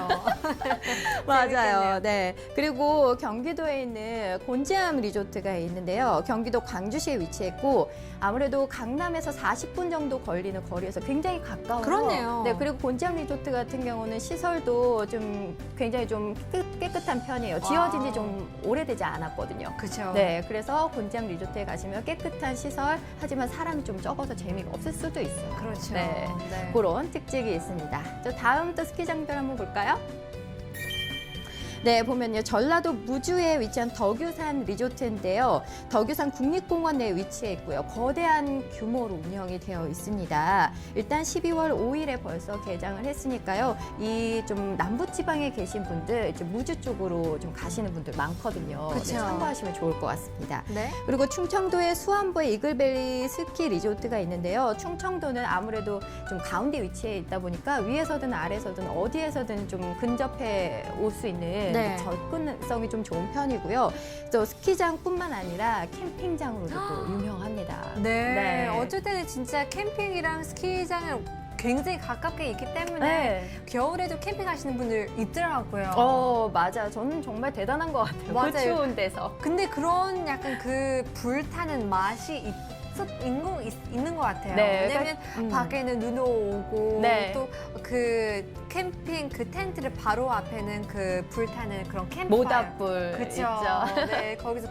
[SPEAKER 1] 맞아요. 네. 그리고 경기도에 있는 곤지암 리조트가 있는데요. 경기도 광주시에 위치했고 아무래도 강남에서 40분 정도 걸리는 거리에서 굉장히 가까워서
[SPEAKER 2] 그렇네요.
[SPEAKER 1] 네, 그리고 곤지암 리조트 같은 경우는 시설도 좀 굉장히 좀 깨끗한 편이에요. 지어진 지 좀 오래되지 않았거든요.
[SPEAKER 2] 그렇죠.
[SPEAKER 1] 네, 그래서 곤지암 리조트에 가시면 깨끗한 시설, 하지만 사람이 좀 적어서 재미가 없을 수도 있어요.
[SPEAKER 2] 그렇죠.
[SPEAKER 1] 네.
[SPEAKER 2] 네.
[SPEAKER 1] 그런 특징이 있습니다. 저 다음 또 스키장별 한번 볼까요? 네, 보면요. 전라도 무주에 위치한 덕유산 리조트인데요. 덕유산 국립공원 내에 위치해 있고요. 거대한 규모로 운영이 되어 있습니다. 일단 12월 5일에 벌써 개장을 했으니까요. 이 좀 남부지방에 계신 분들, 이제 무주 쪽으로 좀 가시는 분들 많거든요.
[SPEAKER 2] 그쵸.
[SPEAKER 1] 네, 참고하시면 좋을 것 같습니다.
[SPEAKER 2] 네.
[SPEAKER 1] 그리고 충청도의 수안보에 이글밸리 스키 리조트가 있는데요. 충청도는 아무래도 좀 가운데 위치해 있다 보니까 위에서든 아래서든 어디에서든 좀 근접해 올 수 있는
[SPEAKER 2] 네.
[SPEAKER 1] 접근성이 좀 좋은 편이고요. 또 스키장뿐만 아니라 캠핑장으로도 또 유명합니다.
[SPEAKER 2] 네. 어쩔 때는 진짜 캠핑이랑 스키장을 굉장히 가깝게 있기 때문에
[SPEAKER 1] 네.
[SPEAKER 2] 겨울에도 캠핑하시는 분들 있더라고요.
[SPEAKER 1] 맞아. 저는 정말 대단한 것 같아요.
[SPEAKER 2] 맞아요.
[SPEAKER 1] 그 추운 데서.
[SPEAKER 2] 근데 그런 약간 그 불타는 맛이 있는 것 같아요.
[SPEAKER 1] 네,
[SPEAKER 2] 왜냐면
[SPEAKER 1] 그러니까,
[SPEAKER 2] 밖에는 눈 오고
[SPEAKER 1] 네.
[SPEAKER 2] 또 그 캠핑 그 텐트를 바로 앞에는 그 불타는 그런 캠프
[SPEAKER 1] 모닥불
[SPEAKER 2] 그쵸.
[SPEAKER 1] 있죠.
[SPEAKER 2] 네, 거기서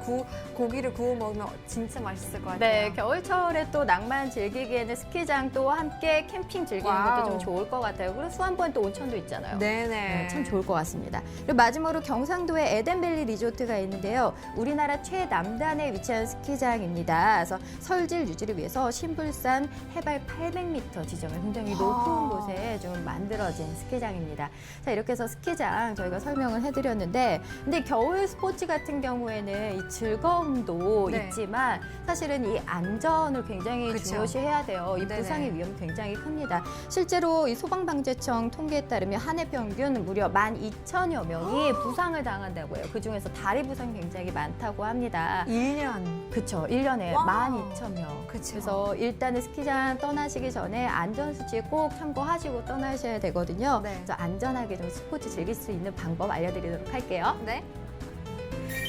[SPEAKER 2] 고기를 구워 먹으면 진짜 맛있을 것 같아요.
[SPEAKER 1] 네, 겨울철에 또 낭만 즐기기에는 스키장도 함께 캠핑 즐기는
[SPEAKER 2] 와우.
[SPEAKER 1] 것도 좀 좋을 것 같아요. 그리고 수안보엔 또 온천도 있잖아요.
[SPEAKER 2] 네네.
[SPEAKER 1] 네, 참 좋을 것 같습니다. 그리고 마지막으로 경상도에 에덴밸리 리조트가 있는데요. 우리나라 최남단에 위치한 스키장입니다. 그래서 설질 유지를 위해서 신불산 해발 800m 지점에 굉장히 높은 곳에 좀 만들어진 스키장입니다. 자, 이렇게 해서 스키장 저희가 설명을 해드렸는데, 근데 겨울 스포츠 같은 경우에는 이 즐거움도
[SPEAKER 2] 네.
[SPEAKER 1] 있지만 사실은 이 안전을 굉장히
[SPEAKER 2] 그쵸.
[SPEAKER 1] 중요시해야 돼요. 이
[SPEAKER 2] 네네.
[SPEAKER 1] 부상의 위험이 굉장히 큽니다. 실제로 이 소방방재청 통계에 따르면 한 해 평균 무려 12,000여 명이 부상을 당한다고 해요. 그중에서 다리 부상이 굉장히 많다고 합니다.
[SPEAKER 2] 1년.
[SPEAKER 1] 그쵸. 1년에
[SPEAKER 2] 와우.
[SPEAKER 1] 12,000명.
[SPEAKER 2] 그쵸.
[SPEAKER 1] 그래서 일단은 스키장 떠나시기 전에 안전수칙 꼭 참고하시고 떠나셔야 되거든요.
[SPEAKER 2] 네.
[SPEAKER 1] 그래서 안전하게 좀 스포츠 즐길 수 있는 방법 알려드리도록 할게요.
[SPEAKER 2] 네.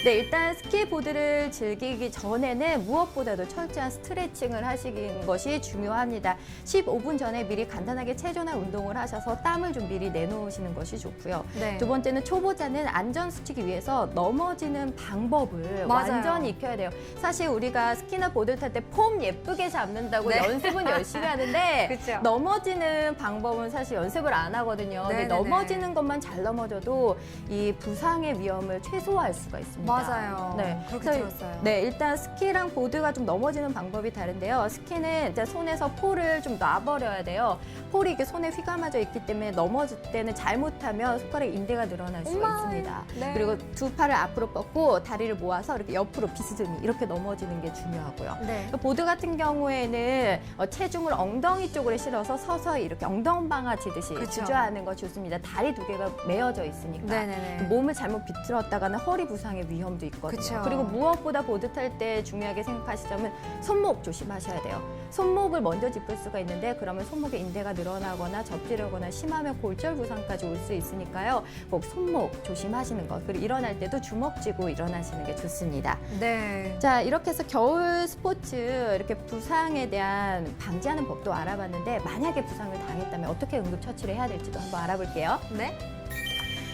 [SPEAKER 1] 네, 일단 스키보드를 즐기기 전에는 무엇보다도 철저한 스트레칭을 하시는 것이 중요합니다. 15분 전에 미리 간단하게 체조나 운동을 하셔서 땀을 좀 미리 내놓으시는 것이 좋고요.
[SPEAKER 2] 네.
[SPEAKER 1] 두 번째는 초보자는 안전수칙을 위해서 넘어지는 방법을
[SPEAKER 2] 맞아요.
[SPEAKER 1] 완전히 익혀야 돼요. 사실 우리가 스키나 보드 탈 때 폼 예쁘게 잡는다고
[SPEAKER 2] 네.
[SPEAKER 1] 연습은 열심히 하는데
[SPEAKER 2] 그쵸.
[SPEAKER 1] 넘어지는 방법은 사실 연습을 안 하거든요. 근데
[SPEAKER 2] 네네네.
[SPEAKER 1] 넘어지는 것만 잘 넘어져도 이 부상의 위험을 최소화할 수가 있습니다.
[SPEAKER 2] 맞아요.
[SPEAKER 1] 네,
[SPEAKER 2] 그렇게
[SPEAKER 1] 그래서
[SPEAKER 2] 들었어요.
[SPEAKER 1] 네, 일단 스키랑 보드가 좀 넘어지는 방법이 다른데요. 스키는 이제 손에서 폴을 좀 놔버려야 돼요. 폴이 이게 손에 휘감아져 있기 때문에 넘어질 때는 잘못하면 손가락 인대가 늘어날 수가
[SPEAKER 2] 엄마.
[SPEAKER 1] 있습니다.
[SPEAKER 2] 네.
[SPEAKER 1] 그리고 두 팔을 앞으로 뻗고 다리를 모아서 이렇게 옆으로 비스듬히 이렇게 넘어지는 게 중요하고요.
[SPEAKER 2] 네.
[SPEAKER 1] 보드 같은 경우에는 체중을 엉덩이 쪽으로 실어서 서서히 이렇게 엉덩방아 치듯이
[SPEAKER 2] 그쵸.
[SPEAKER 1] 주저하는 것이 좋습니다. 다리 두 개가 메어져 있으니까.
[SPEAKER 2] 네네네.
[SPEAKER 1] 몸을 잘못 비틀었다가는 허리 부상의 위험도 있거든요.
[SPEAKER 2] 그쵸.
[SPEAKER 1] 그리고 무엇보다 보드 탈 때 중요하게 생각하실 점은 손목 조심하셔야 돼요. 손목을 먼저 짚을 수가 있는데 그러면 손목에 인대가 늘어나거나 접지르거나 심하면 골절 부상까지 올 수 있으니까요. 꼭 손목 조심하시는 것. 그리고 일어날 때도 주먹 쥐고 일어나시는 게 좋습니다.
[SPEAKER 2] 네.
[SPEAKER 1] 자, 이렇게 해서 겨울 스포츠 이렇게 부상에 대한 방지하는 법도 알아봤는데 만약에 부상을 당했다면 어떻게 응급처치를 해야 될지도 한번 알아볼게요.
[SPEAKER 2] 네.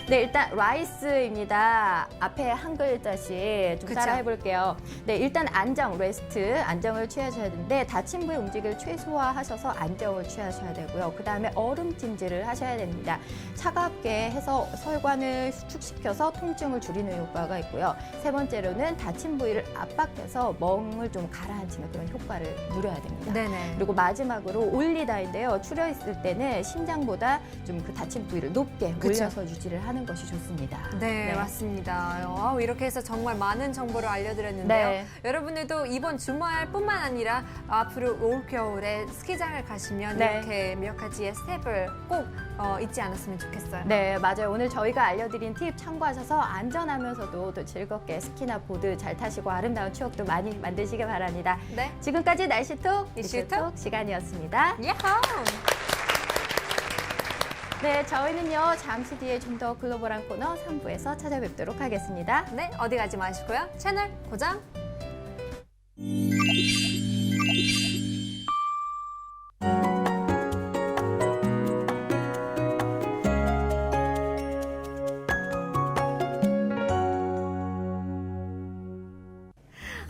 [SPEAKER 1] 네, 일단 라이스입니다. 앞에 한 글자씩 좀
[SPEAKER 2] 그쵸.
[SPEAKER 1] 따라 해볼게요. 네, 일단 안정, 레스트, 안정을 취하셔야 되는데 다친 부위 움직임을 최소화하셔서 안정을 취하셔야 되고요. 그 다음에 얼음찜질을 하셔야 됩니다. 차갑게 해서 혈관을 수축시켜서 통증을 줄이는 효과가 있고요. 세 번째로는 다친 부위를 압박해서 멍을 좀 가라앉히는 그런 효과를 누려야 됩니다.
[SPEAKER 2] 네네.
[SPEAKER 1] 그리고 마지막으로 올리다인데요. 추려 있을 때는 심장보다 좀 그 다친 부위를 높게
[SPEAKER 2] 그쵸.
[SPEAKER 1] 올려서 유지를 하는 것이 좋습니다.
[SPEAKER 2] 네, 맞습니다. 이렇게 해서 정말 많은 정보를 알려드렸는데요.
[SPEAKER 1] 네.
[SPEAKER 2] 여러분들도 이번 주말뿐만 아니라 앞으로 올 겨울에 스키장을 가시면
[SPEAKER 1] 네.
[SPEAKER 2] 이렇게 몇 가지의 스텝을 꼭 잊지 않았으면 좋겠어요.
[SPEAKER 1] 네, 맞아요. 오늘 저희가 알려드린 팁 참고하셔서 안전하면서도 또 즐겁게 스키나 보드 잘 타시고 아름다운 추억도 많이 만드시길 바랍니다.
[SPEAKER 2] 네.
[SPEAKER 1] 지금까지 날씨톡,
[SPEAKER 2] 이슈톡
[SPEAKER 1] 이슈톡 시간이었습니다.
[SPEAKER 2] 야호!
[SPEAKER 1] 네, 저희는요, 잠시 뒤에 좀 더 글로벌한 코너 3부에서 찾아뵙도록 하겠습니다.
[SPEAKER 2] 네, 어디 가지 마시고요. 채널 고정.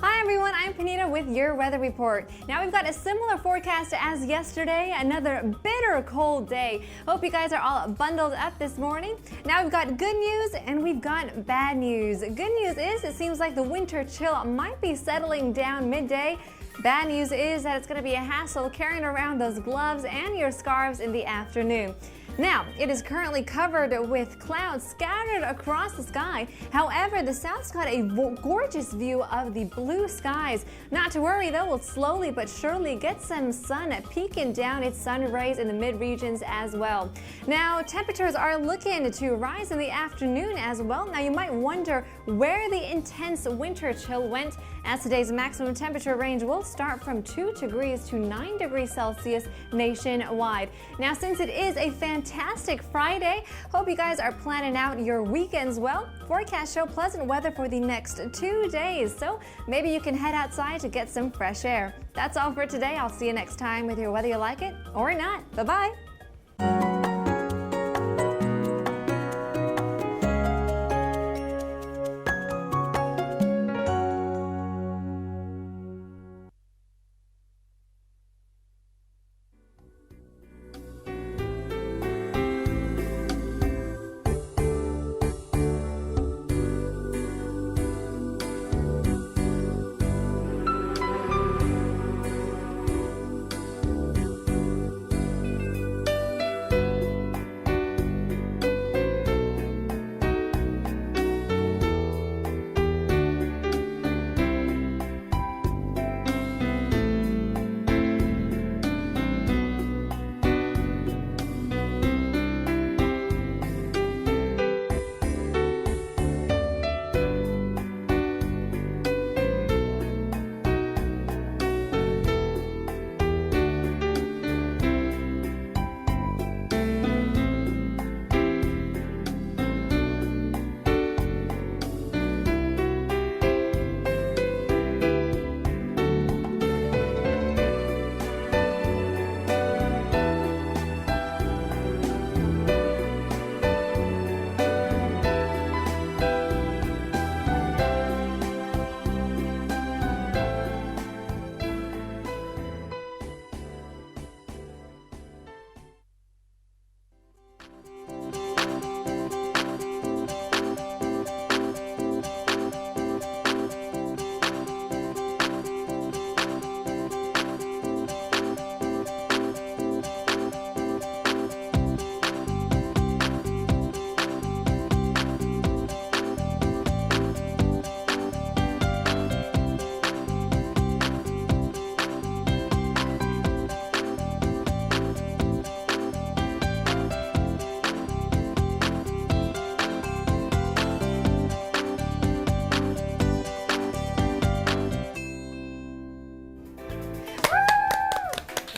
[SPEAKER 2] Hi everyone, I'm Panita with your weather report. Now we've got a similar forecast as yesterday, another bitter cold day. Hope you guys are all bundled up this morning. Now we've got good news and we've got bad news. Good news is it seems like the winter chill might be settling down midday. Bad news is that it's going to be a hassle carrying around those gloves and your scarves in the afternoon. Now, it is currently covered with clouds scattered across the sky. However, the south's got a gorgeous view of the blue skies. Not to worry though, we'll slowly but surely get some sun peeking down its sun rays in the mid regions as well. Now, temperatures are looking to rise in the afternoon as well. Now, you might wonder where the intense winter chill went, as today's maximum temperature range will will start from 2 degrees to 9 degrees Celsius nationwide. Now, since it is a fantastic Friday, hope you guys are planning out your weekends well. Forecasts show pleasant weather for the next 2 days, so maybe you can head outside to get some fresh air. That's all for today. I'll see you next time with your whether you like it or not. Bye-bye.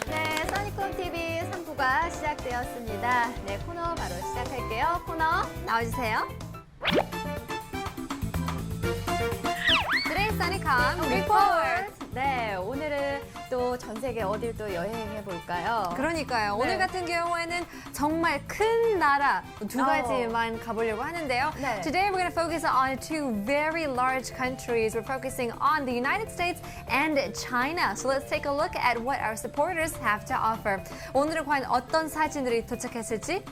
[SPEAKER 1] 네, 써니콤 TV 3부가 시작되었습니다. 네, 코너 바로 시작할게요. 코너
[SPEAKER 2] 나와주세요. Today's Sunnycom Report.
[SPEAKER 1] 네, 오늘은 또 전 세계 어딜 또 여행해 볼까요?
[SPEAKER 2] 그러니까요.
[SPEAKER 1] 네.
[SPEAKER 2] 오늘 같은 경우에는 정말 큰 나라 두 가지만 가보려고 하는데요.
[SPEAKER 1] 네.
[SPEAKER 2] Today we're going to focus on two very large countries. We're focusing on the United States and China. So let's take a look at what our supporters have to offer. 오늘은 과연 어떤 사진들이 도착했을지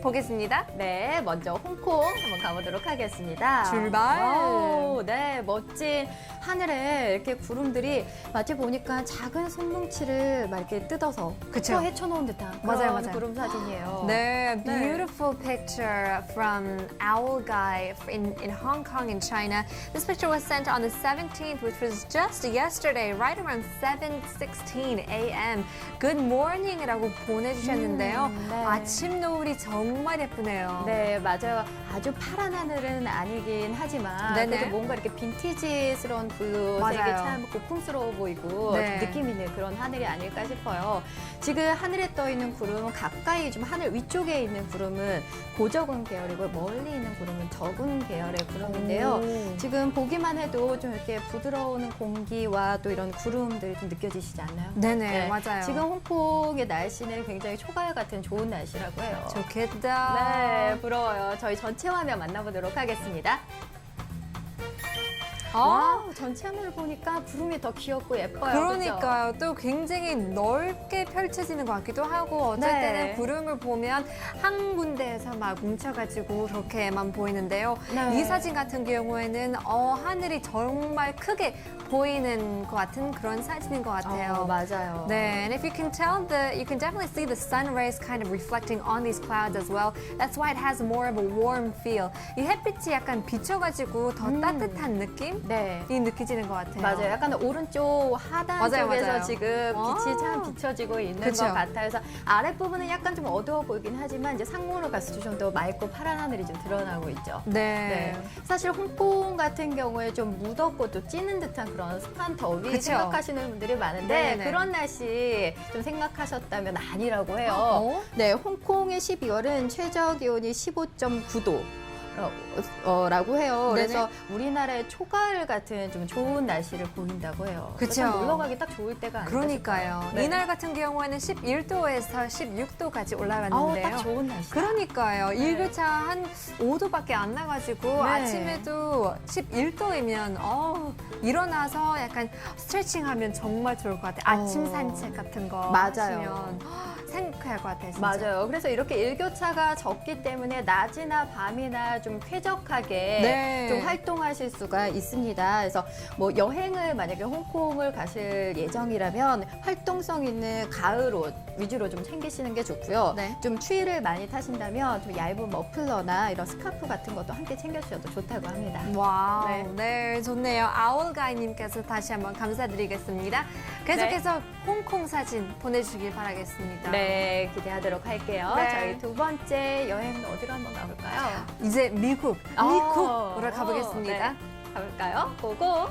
[SPEAKER 2] 보겠습니다.
[SPEAKER 1] 네, 먼저 홍콩 한번 가보도록 하겠습니다.
[SPEAKER 2] 출발!
[SPEAKER 1] 오, 네, 멋진 하늘에 이렇게 구름들이 마치 보니까 작은 손뭉치를 막 이렇게 뜯어서
[SPEAKER 2] 그쵸.
[SPEAKER 1] 헤쳐놓은 듯한 그런
[SPEAKER 2] 맞아요, 맞아요.
[SPEAKER 1] 구름 사진이에요.
[SPEAKER 2] 네,
[SPEAKER 1] 네.
[SPEAKER 2] beautiful picture from Owl Guy in Hong Kong in China. This picture was sent on the 17th, which was just yesterday, right around 7:16 a.m. Good morning이라고 보내주셨는데요.
[SPEAKER 1] 네.
[SPEAKER 2] 아침 노을이 정말 예쁘네요.
[SPEAKER 1] 네, 맞아요. 아주 파란 하늘은 아니긴 하지만
[SPEAKER 2] 네네.
[SPEAKER 1] 그래도 뭔가 이렇게 빈티지스러운 블루색이
[SPEAKER 2] 맞아요.
[SPEAKER 1] 참 고풍스러워 보이고
[SPEAKER 2] 네.
[SPEAKER 1] 느낌 있는 그런 하늘이 아닐까 싶어요. 지금 하늘에 떠 있는 구름은 가까이 좀 하늘 위쪽에 있는 구름은 고저군 계열이고 멀리 있는 구름은 저군 계열의 구름인데요.
[SPEAKER 2] 오.
[SPEAKER 1] 지금 보기만 해도 좀 이렇게 부드러운 공기와 또 이런 구름들이 좀 느껴지시지 않나요?
[SPEAKER 2] 네네, 맞아요.
[SPEAKER 1] 지금 홍콩의 날씨는 굉장히 초가을 같은 좋은 날씨라고 해요.
[SPEAKER 2] 좋겠다.
[SPEAKER 1] 네, 부러워요. 저희 전체 화면 만나보도록 하겠습니다.
[SPEAKER 2] 아,
[SPEAKER 1] 와, 전체 화면을 보니까 구름이 더 귀엽고 예뻐요.
[SPEAKER 2] 그러니까요. 또 굉장히 넓게 펼쳐지는 것 같기도 하고 어쩔
[SPEAKER 1] 네.
[SPEAKER 2] 때는 구름을 보면 한 군데에서 막 뭉쳐가지고 그렇게만 보이는데요.
[SPEAKER 1] 네.
[SPEAKER 2] 이 사진 같은 경우에는 하늘이 정말 크게 보이는 것 같은 그런 사진인 것 같아요.
[SPEAKER 1] 맞아요.
[SPEAKER 2] 네, and if you can tell, you can definitely see the sun rays kind of reflecting on these clouds as well. That's why it has more of a warm feel. 이 햇빛이 약간 비쳐가지고 더 따뜻한 느낌?
[SPEAKER 1] 네.
[SPEAKER 2] 느껴지는 것 같아요.
[SPEAKER 1] 맞아요. 약간 오른쪽 하단
[SPEAKER 2] 맞아요,
[SPEAKER 1] 쪽에서
[SPEAKER 2] 맞아요.
[SPEAKER 1] 지금 빛이
[SPEAKER 2] 아.
[SPEAKER 1] 참 비춰지고 있는
[SPEAKER 2] 그쵸.
[SPEAKER 1] 것 같아요. 그래서 아랫부분은 약간 좀 어두워 보이긴 하지만 이제 상공으로 갔을 때 좀 더 맑고 파란 하늘이 좀 드러나고 있죠.
[SPEAKER 2] 네.
[SPEAKER 1] 사실 홍콩 같은 경우에 좀 무덥고 또 찌는 듯한 그런 습한 더위
[SPEAKER 2] 그쵸.
[SPEAKER 1] 생각하시는 분들이 많은데
[SPEAKER 2] 네네.
[SPEAKER 1] 그런 날씨 좀 생각하셨다면 아니라고 해요.
[SPEAKER 2] 어?
[SPEAKER 1] 네, 홍콩의 12월은 최저 기온이 15.9도. 라고 해요.
[SPEAKER 2] 네네.
[SPEAKER 1] 그래서 우리나라의 초가을 같은 좀 좋은 날씨를 보인다고 해요.
[SPEAKER 2] 그쵸.
[SPEAKER 1] 그래서 놀러 가기 딱 좋을 때가 아닐까
[SPEAKER 2] 그러니까요.
[SPEAKER 1] 싶어요. 네.
[SPEAKER 2] 이날 같은 경우에는 11도에서 16도까지 올라갔는데요.
[SPEAKER 1] 딱 좋은 날씨.
[SPEAKER 2] 그러니까요.
[SPEAKER 1] 네.
[SPEAKER 2] 일교차 한 5도밖에 안 나가지고
[SPEAKER 1] 네.
[SPEAKER 2] 아침에도 11도이면 일어나서 약간 스트레칭하면 정말 좋을 것 같아요. 아침 산책 같은 거
[SPEAKER 1] 맞아요.
[SPEAKER 2] 하시면 행복할 것 같아요. 진짜.
[SPEAKER 1] 맞아요. 그래서 이렇게 일교차가 적기 때문에 낮이나 밤이나 좀 쾌적하게
[SPEAKER 2] 네.
[SPEAKER 1] 좀 활동하실 수가 있습니다. 그래서 뭐 여행을 만약에 홍콩을 가실 예정이라면 활동성 있는 가을 옷 위주로 좀 챙기시는 게 좋고요.
[SPEAKER 2] 네.
[SPEAKER 1] 좀 추위를 많이 타신다면 좀 얇은 머플러나 이런 스카프 같은 것도 함께 챙겨주셔도 좋다고 합니다.
[SPEAKER 2] 와우,
[SPEAKER 1] 네.
[SPEAKER 2] 네, 좋네요. 아울가이님께서 다시 한번 감사드리겠습니다. 계속해서 홍콩 사진 보내주길 바라겠습니다.
[SPEAKER 1] 네, 기대하도록 할게요.
[SPEAKER 2] 네.
[SPEAKER 1] 저희 두 번째 여행 어디로 한번 가볼까요?
[SPEAKER 2] 이제 미국으로 가보겠습니다.
[SPEAKER 1] 네. 가볼까요? 고고.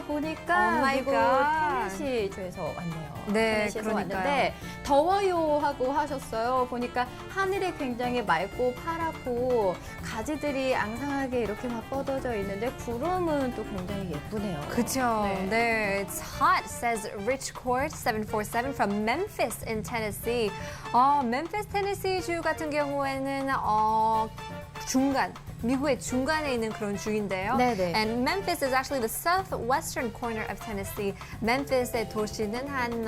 [SPEAKER 1] 보니까
[SPEAKER 2] 오 마이
[SPEAKER 1] 미국
[SPEAKER 2] 갓.
[SPEAKER 1] 테네시 주에서 왔네요.
[SPEAKER 2] 네,
[SPEAKER 1] 테네시에서
[SPEAKER 2] 그러니까요.
[SPEAKER 1] 왔는데 더워요 하고 하셨어요. 보니까 하늘이 굉장히 맑고 파랗고 가지들이 앙상하게 이렇게 막 뻗어져 있는데 구름은 또 굉장히 예쁘네요.
[SPEAKER 2] 그쵸.
[SPEAKER 1] 네.
[SPEAKER 2] 네. It's hot, says Rich Court 747 from Memphis in Tennessee. 멤피스 테네시 주 같은 경우에는 미국의 중간에 있는 그런 주인데요.
[SPEAKER 1] 네네.
[SPEAKER 2] And Memphis is actually the southwestern corner of Tennessee. Memphis의 도시는 한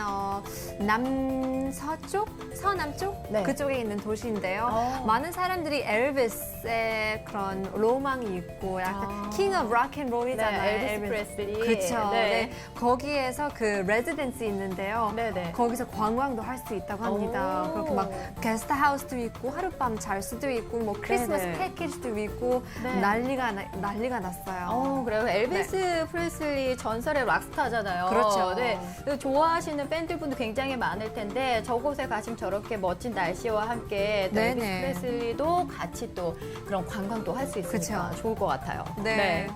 [SPEAKER 2] 남서쪽? 서남쪽?
[SPEAKER 1] 네.
[SPEAKER 2] 그쪽에 있는 도시인데요. 많은 사람들이 엘비스의 그런 로망이 있고 약간 king of rock and roll이잖아요.
[SPEAKER 1] 네, 엘비스 프레슬리.
[SPEAKER 2] 그렇죠.
[SPEAKER 1] 네.
[SPEAKER 2] 네. 거기에서 그 레지던스 있는데요.
[SPEAKER 1] 네네.
[SPEAKER 2] 거기서 관광도 할 수 있다고 합니다.
[SPEAKER 1] 오.
[SPEAKER 2] 그렇게 막 게스트하우스도 있고 하룻밤 잘 수도 있고 뭐 크리스마스
[SPEAKER 1] 네네.
[SPEAKER 2] 패키지도 있고
[SPEAKER 1] 네.
[SPEAKER 2] 난리가 났어요.
[SPEAKER 1] 그래요. 엘비스 프레슬리 전설의 락스타잖아요.
[SPEAKER 2] 그렇죠.
[SPEAKER 1] 네. 좋아하시는 팬들분도 굉장히 많을 텐데 저곳에 가시면 저렇게 멋진 날씨와 함께 또 엘비스
[SPEAKER 2] 네네.
[SPEAKER 1] 프레슬리도 같이 또 그런 관광도 할 수 있으니까
[SPEAKER 2] 그쵸.
[SPEAKER 1] 좋을 것 같아요.
[SPEAKER 2] 네.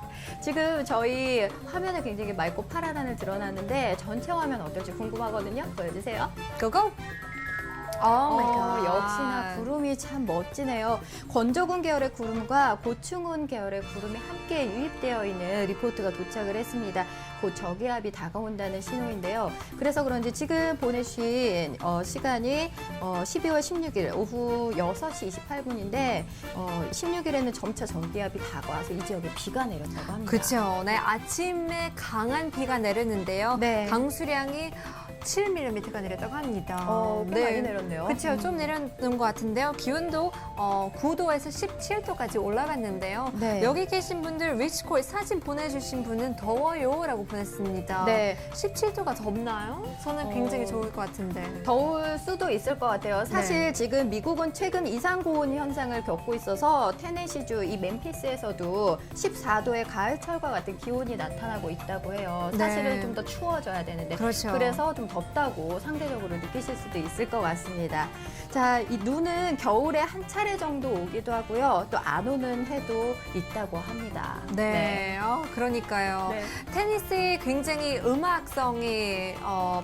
[SPEAKER 1] 지금 저희 화면에 굉장히 맑고 파란 하늘 드러나는데 전체 화면 어떨지 궁금하거든요. 보여주세요.
[SPEAKER 2] 고고! 오 마이 갓.
[SPEAKER 1] 역시나 구름이 참 멋지네요. 건조군 계열의 구름과 고충운 계열의 구름이 함께 유입되어 있는 리포트가 도착을 했습니다. 곧 저기압이 다가온다는 신호인데요. 그래서 그런지 지금 보내주신 시간이 12월 16일 오후 6시 28분인데 16일에는 점차 저기압이 다가와서 이 지역에 비가 내렸다고 합니다.
[SPEAKER 2] 그렇죠. 네, 아침에 강한 비가 내렸는데요.
[SPEAKER 1] 네.
[SPEAKER 2] 강수량이 7mm가 내렸다고 합니다.
[SPEAKER 1] 꽤 많이 내렸네요.
[SPEAKER 2] 그렇죠. 좀 내렸는 것 같은데요. 기온도 9도에서 17도까지 올라갔는데요.
[SPEAKER 1] 네.
[SPEAKER 2] 여기 계신 분들 리치콜 사진 보내주신 분은 더워요라고 보냈습니다.
[SPEAKER 1] 네.
[SPEAKER 2] 17도가 덥나요? 저는 굉장히 좋을 것 같은데.
[SPEAKER 1] 더울 수도 있을 것 같아요. 사실
[SPEAKER 2] 네.
[SPEAKER 1] 지금 미국은 최근 이상 고온 현상을 겪고 있어서 테네시주 이 멤피스에서도 14도의 가을철과 같은 기온이 나타나고 있다고 해요. 사실은
[SPEAKER 2] 네.
[SPEAKER 1] 좀 더 추워져야 되는데
[SPEAKER 2] 그렇죠.
[SPEAKER 1] 그래서 좀 덥다고 상대적으로 느끼실 수도 있을 것 같습니다. 자, 이 눈은 겨울에 한 차례 정도 오기도 하고요. 또 안 오는 해도 있다고 합니다.
[SPEAKER 2] 네, 그러니까요.
[SPEAKER 1] 네.
[SPEAKER 2] 테니스이 굉장히 음악성이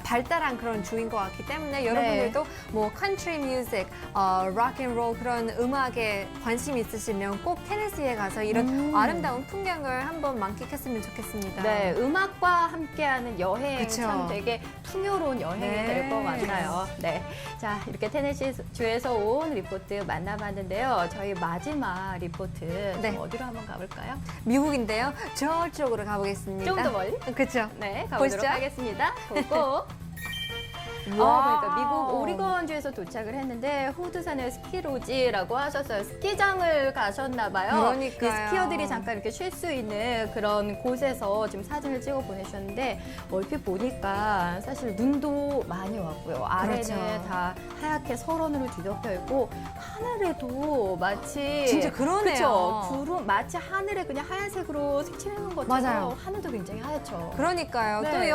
[SPEAKER 2] 발달한 그런 주인 것 같기 때문에 여러분들도 뭐 컨트리 뮤직, 락앤롤 그런 음악에 관심 있으시면 꼭 테니스에 가서 이런 아름다운 풍경을 한번 만끽했으면 좋겠습니다.
[SPEAKER 1] 네, 음악과 함께하는 여행
[SPEAKER 2] 그쵸.
[SPEAKER 1] 참 되게 풍요로운 여행이
[SPEAKER 2] 네.
[SPEAKER 1] 될 것 같아요. 네, 자 이렇게 테네시 주에서 온 리포트 만나봤는데요. 저희 마지막 리포트
[SPEAKER 2] 네.
[SPEAKER 1] 좀 어디로 한번 가볼까요?
[SPEAKER 2] 미국인데요. 저쪽으로 가보겠습니다.
[SPEAKER 1] 좀 더 멀리?
[SPEAKER 2] 그렇죠.
[SPEAKER 1] 네, 가보도록
[SPEAKER 2] 보시죠.
[SPEAKER 1] 하겠습니다. 고고. 그러니까 미국 오리건주에서 도착을 했는데 후드산의 스키로지라고 하셨어요. 스키장을 가셨나 봐요.
[SPEAKER 2] 그러니까요.
[SPEAKER 1] 스키어들이 잠깐 이렇게 쉴 수 있는 그런 곳에서 지금 사진을 찍어 보내주셨는데 얼핏 보니까 사실 눈도 많이 왔고요. 아래는
[SPEAKER 2] 그렇죠.
[SPEAKER 1] 다 하얗게 설원으로 뒤덮여 있고 하늘에도 마치
[SPEAKER 2] 진짜 그러네요.
[SPEAKER 1] 그쵸? 구름 마치 하늘에 그냥 하얀색으로 색칠해놓은 것처럼
[SPEAKER 2] 맞아요.
[SPEAKER 1] 하늘도 굉장히 하얗죠.
[SPEAKER 2] 그러니까요.
[SPEAKER 1] 네.
[SPEAKER 2] 또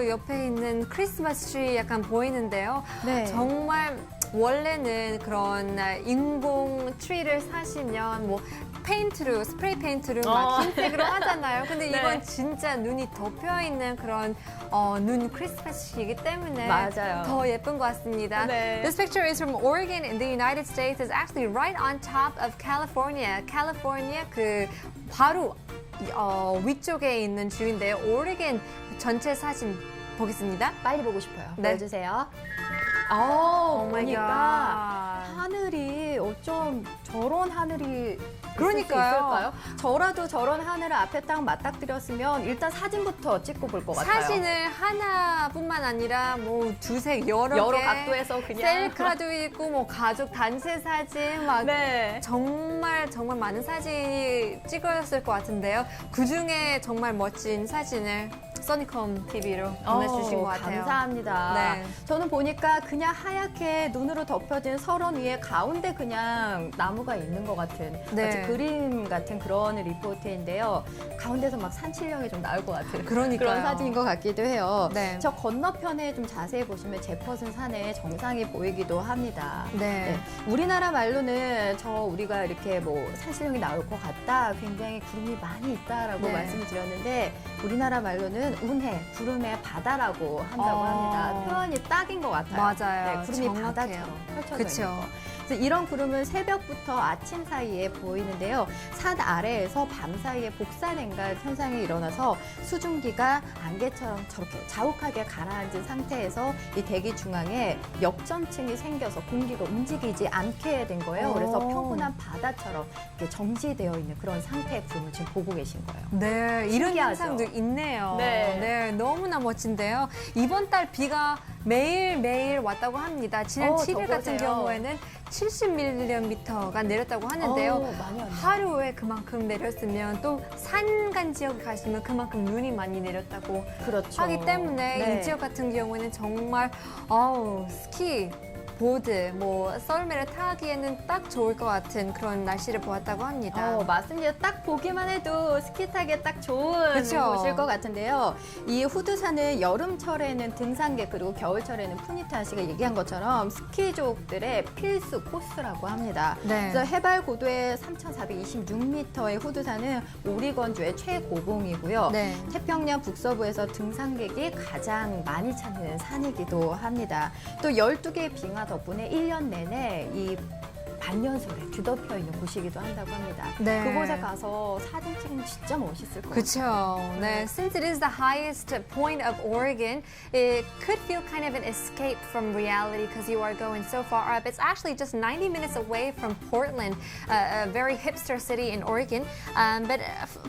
[SPEAKER 2] 옆에 있는 크리스마스 트리 약간 보이는데요.
[SPEAKER 1] 네.
[SPEAKER 2] 정말 원래는 그런 인공 트리를 사시면 뭐 페인트로 스프레이 페인트로 막 흰색으로 하잖아요. 근데
[SPEAKER 1] 네.
[SPEAKER 2] 이건 진짜 눈이 덮여 있는 그런 눈 크리스마스이기 때문에
[SPEAKER 1] 맞아요.
[SPEAKER 2] 더 예쁜 것 같습니다.
[SPEAKER 1] 네.
[SPEAKER 2] This picture is from Oregon in the United States. It's actually right on top of California. California 그 바로 위쪽에 있는 주인데요. 오레곤 전체 사진 보겠습니다.
[SPEAKER 1] 빨리 보고 싶어요.
[SPEAKER 2] 네.
[SPEAKER 1] 보여주세요.
[SPEAKER 2] 오 마이
[SPEAKER 1] 보니까
[SPEAKER 2] 갓.
[SPEAKER 1] 하늘이 어쩜 저런 하늘이
[SPEAKER 2] 그러니까요.
[SPEAKER 1] 있을까요? 저라도 저런 하늘을 앞에 딱 맞닥뜨렸으면 일단 사진부터 찍고 볼 것 같아요.
[SPEAKER 2] 사진을 하나뿐만 아니라 뭐 두세 여러
[SPEAKER 1] 여러
[SPEAKER 2] 개
[SPEAKER 1] 각도에서 그냥
[SPEAKER 2] 셀카도 있고 뭐 가족 단체 사진 막
[SPEAKER 1] 네.
[SPEAKER 2] 정말 많은 사진이 찍었을 것 같은데요. 그 중에 정말 멋진 사진을 써니콤 TV로 보내주신 것 같아요.
[SPEAKER 1] 감사합니다.
[SPEAKER 2] 네.
[SPEAKER 1] 저는 보니까 그냥 하얗게 눈으로 덮여진 설원 위에 가운데 그냥 나무가 있는 것 같은
[SPEAKER 2] 네.
[SPEAKER 1] 마치 그림 같은 그런 리포트인데요. 가운데서 막 산칠령이 좀 나올 것 같은
[SPEAKER 2] 그러니까요.
[SPEAKER 1] 그런 사진인 것 같기도 해요.
[SPEAKER 2] 네.
[SPEAKER 1] 저 건너편에 좀 자세히 보시면 제퍼슨 산의 정상이 보이기도 합니다.
[SPEAKER 2] 네.
[SPEAKER 1] 우리나라 말로는 우리가 이렇게 뭐 산신령이 나올 것 같다, 굉장히 구름이 많이 있다라고
[SPEAKER 2] 네.
[SPEAKER 1] 말씀을 드렸는데 우리나라 말로는 운해, 구름의 바다라고 한다고 합니다. 표현이 딱인 것 같아요.
[SPEAKER 2] 맞아요.
[SPEAKER 1] 네, 구름이
[SPEAKER 2] 정확해요.
[SPEAKER 1] 바다처럼 펼쳐져
[SPEAKER 2] 그쵸.
[SPEAKER 1] 있는 거. 그래서 이런 구름은 새벽부터 아침 사이에 보이는데요. 산 아래에서 밤 사이에 복사냉각 현상이 일어나서 수증기가 안개처럼 저렇게 자욱하게 가라앉은 상태에서 이 대기 중앙에 역전층이 생겨서 공기가 움직이지 않게 된 거예요. 그래서
[SPEAKER 2] 오.
[SPEAKER 1] 평온한 바다처럼 이렇게 정지되어 있는 그런 상태의 구름을 지금 보고 계신 거예요.
[SPEAKER 2] 네, 이런
[SPEAKER 1] 신기하죠?
[SPEAKER 2] 현상도 있네요.
[SPEAKER 1] 네.
[SPEAKER 2] 네, 너무나 멋진데요. 이번 달 비가 매일매일 왔다고 합니다. 지난 7일 같은
[SPEAKER 1] 적으세요.
[SPEAKER 2] 경우에는 70mm가 내렸다고 하는데요.
[SPEAKER 1] 많이 왔네요.
[SPEAKER 2] 하루에 그만큼 내렸으면 또 산간 지역에 가시면 그만큼 눈이 많이 내렸다고
[SPEAKER 1] 그렇죠.
[SPEAKER 2] 하기 때문에
[SPEAKER 1] 네.
[SPEAKER 2] 이 지역 같은 경우에는 정말 스키, 보드, 뭐 썰매를 타기에는 딱 좋을 것 같은 그런 날씨를 보았다고 합니다.
[SPEAKER 1] 맞습니다. 딱 보기만 해도 스키 타기에 딱 좋은
[SPEAKER 2] 그쵸?
[SPEAKER 1] 곳일 것 같은데요. 이 후드산은 여름철에는 등산객 그리고 겨울철에는 푸니타 씨가 얘기한 것처럼 스키족들의 필수 코스라고 합니다.
[SPEAKER 2] 네.
[SPEAKER 1] 그래서 해발 고도의 3,426m의 후드산은 오리건주의 최고봉이고요.
[SPEAKER 2] 네.
[SPEAKER 1] 태평양 북서부에서 등산객이 가장 많이 찾는 산이기도 합니다. 또 12개의 빙하 덕분에 1년 내내 이 반년설에 뒤덮여 있는 곳이기도 한다고 합니다.
[SPEAKER 2] 네.
[SPEAKER 1] 그곳에 가서 사진 찍으면 진짜 멋있을 것 같아요.
[SPEAKER 2] 그렇죠. 네, since it is the highest point of Oregon, it could feel kind of an escape from reality because you are going so far up. It's actually just 90 minutes away from Portland, a very hipster city in Oregon. But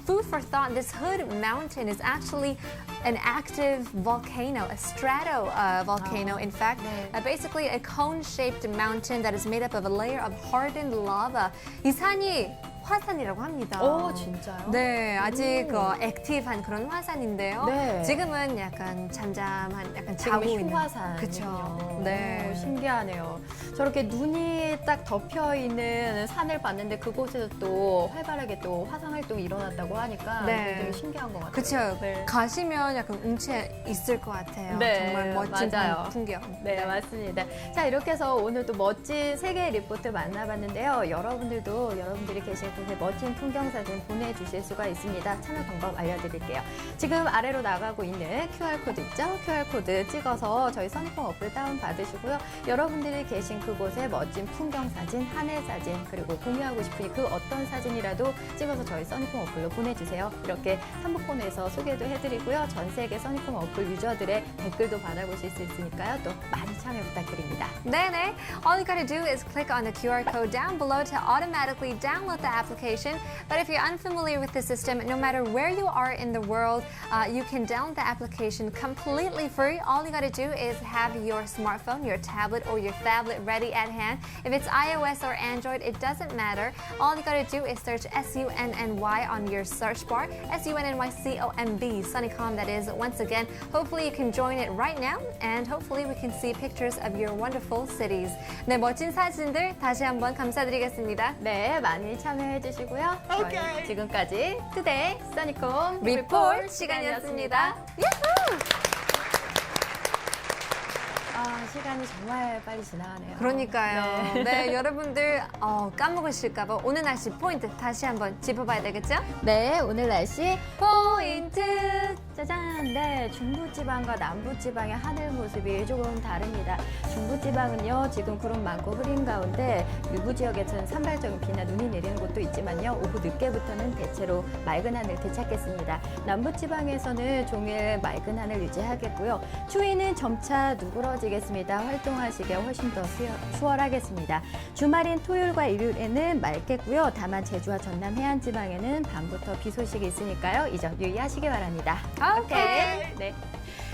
[SPEAKER 2] food for thought, this Hood Mountain is actually an active volcano, a strato volcano, in fact.
[SPEAKER 1] 네.
[SPEAKER 2] Basically a cone-shaped mountain that is made up of a layer of hardened lava. 이 산이 화산이라고 합니다.
[SPEAKER 1] 진짜요?
[SPEAKER 2] 네, 아직 액티브한 그런 화산인데요.
[SPEAKER 1] 네.
[SPEAKER 2] 지금은 약간 잠잠한, 약간
[SPEAKER 1] 지금
[SPEAKER 2] 자고 있는.
[SPEAKER 1] 휴화산.
[SPEAKER 2] 그쵸. 네.
[SPEAKER 1] 신기하네요. 저렇게 눈이 딱 덮여 있는 산을 봤는데 그곳에서 또 활발하게 또 화산 활동이 일어났다고 하니까
[SPEAKER 2] 네.
[SPEAKER 1] 되게 신기한 것 같아요.
[SPEAKER 2] 그쵸.
[SPEAKER 1] 네.
[SPEAKER 2] 가시면 약간 운치 있을 것 같아요.
[SPEAKER 1] 네,
[SPEAKER 2] 정말 멋진
[SPEAKER 1] 맞아요.
[SPEAKER 2] 풍경.
[SPEAKER 1] 네, 맞습니다. 자, 이렇게 해서 오늘 또 멋진 세계 리포트 만나봤는데요. 여러분들도 여러분들이 계신 곳에 멋진 풍경 사진 보내주실 수가 있습니다. 참여 방법 알려드릴게요. 지금 아래로 나가고 있는 QR코드 있죠? QR코드 찍어서 저희 써니폼 어플 다운받으시고요. 여러분들이 계신 그곳에 멋진 풍경 사진, 하늘 사진, 그리고 공유하고 싶으니 그 어떤 사진이라도 찍어서 저희 써니폼 어플로 보내주세요. 이렇게 3부 코너에서 소개도 해드리고요. 전 세계 써니폼 어플 유저들의 댓글도 받아보실 수 있으니까요. 또 많이 참여 부탁드립니다.
[SPEAKER 2] 네네. All you gotta do is click on the QR code down below to automatically download the application. But if you're unfamiliar with the system, no matter where you are in the world, you can download the application completely free. All you got to do is have your smartphone, your tablet, or your phablet ready at hand. If it's iOS or Android, it doesn't matter. All you got to do is search SUNNY on your search bar. SUNNYCOMB, Sunnycom that is. Once again, hopefully you can join it right now, and hopefully we can see pictures of your wonderful cities. 네, 멋진 사진들 다시 한번 감사드리겠습니다.
[SPEAKER 1] 네, 많이 참여해 주시고요. 저희 지금까지 투데이 써니콤
[SPEAKER 2] 리포트 시간이었습니다. 야호!
[SPEAKER 1] 아, 시간이 정말 빨리 지나가네요.
[SPEAKER 2] 그러니까요. 네, 여러분들 까먹으실까봐 오늘 날씨 포인트 다시 한번 짚어봐야 되겠죠?
[SPEAKER 1] 네, 오늘 날씨
[SPEAKER 2] 포인트!
[SPEAKER 1] 짜잔! 네, 중부지방과 남부지방의 하늘 모습이 조금 다릅니다. 중부지방은요, 지금 구름 많고 흐린 가운데 일부 지역에서는 산발적인 비나 눈이 내리는 곳도 있지만요, 오후 늦게부터는 대체로 맑은 하늘 되찾겠습니다. 남부지방에서는 종일 맑은 하늘 유지하겠고요. 추위는 점차 누그러지겠습니다. 활동하시기에 훨씬 더 수월하겠습니다. 주말인 토요일과 일요일에는 맑겠고요. 다만 제주와 전남 해안 지방에는 밤부터 비 소식이 있으니까요. 이 점 유의하시기 바랍니다.
[SPEAKER 2] 오케이.
[SPEAKER 1] 네.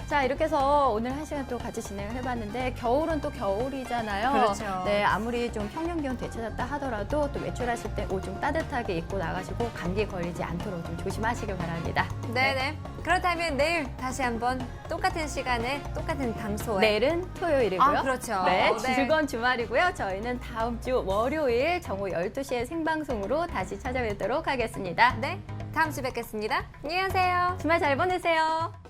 [SPEAKER 1] 자, 이렇게 해서 오늘 한 시간 또 같이 진행을 해봤는데 겨울은 또 겨울이잖아요.
[SPEAKER 2] 그렇죠.
[SPEAKER 1] 네, 아무리 좀 평년 기온 되찾았다 하더라도 또 외출하실 때 옷 좀 따뜻하게 입고 나가시고 감기 걸리지 않도록 좀 조심하시길 바랍니다.
[SPEAKER 2] 네네. 그렇다면 내일 다시 한번 똑같은 시간에 똑같은 장소에
[SPEAKER 1] 내일은 토요일이고요.
[SPEAKER 2] 아, 그렇죠.
[SPEAKER 1] 네,
[SPEAKER 2] 네.
[SPEAKER 1] 즐거운 주말이고요. 저희는 다음 주 월요일 정오 12시에 생방송으로 다시 찾아뵙도록 하겠습니다.
[SPEAKER 2] 네, 다음 주 뵙겠습니다. 안녕히 가세요.
[SPEAKER 1] 주말 잘 보내세요.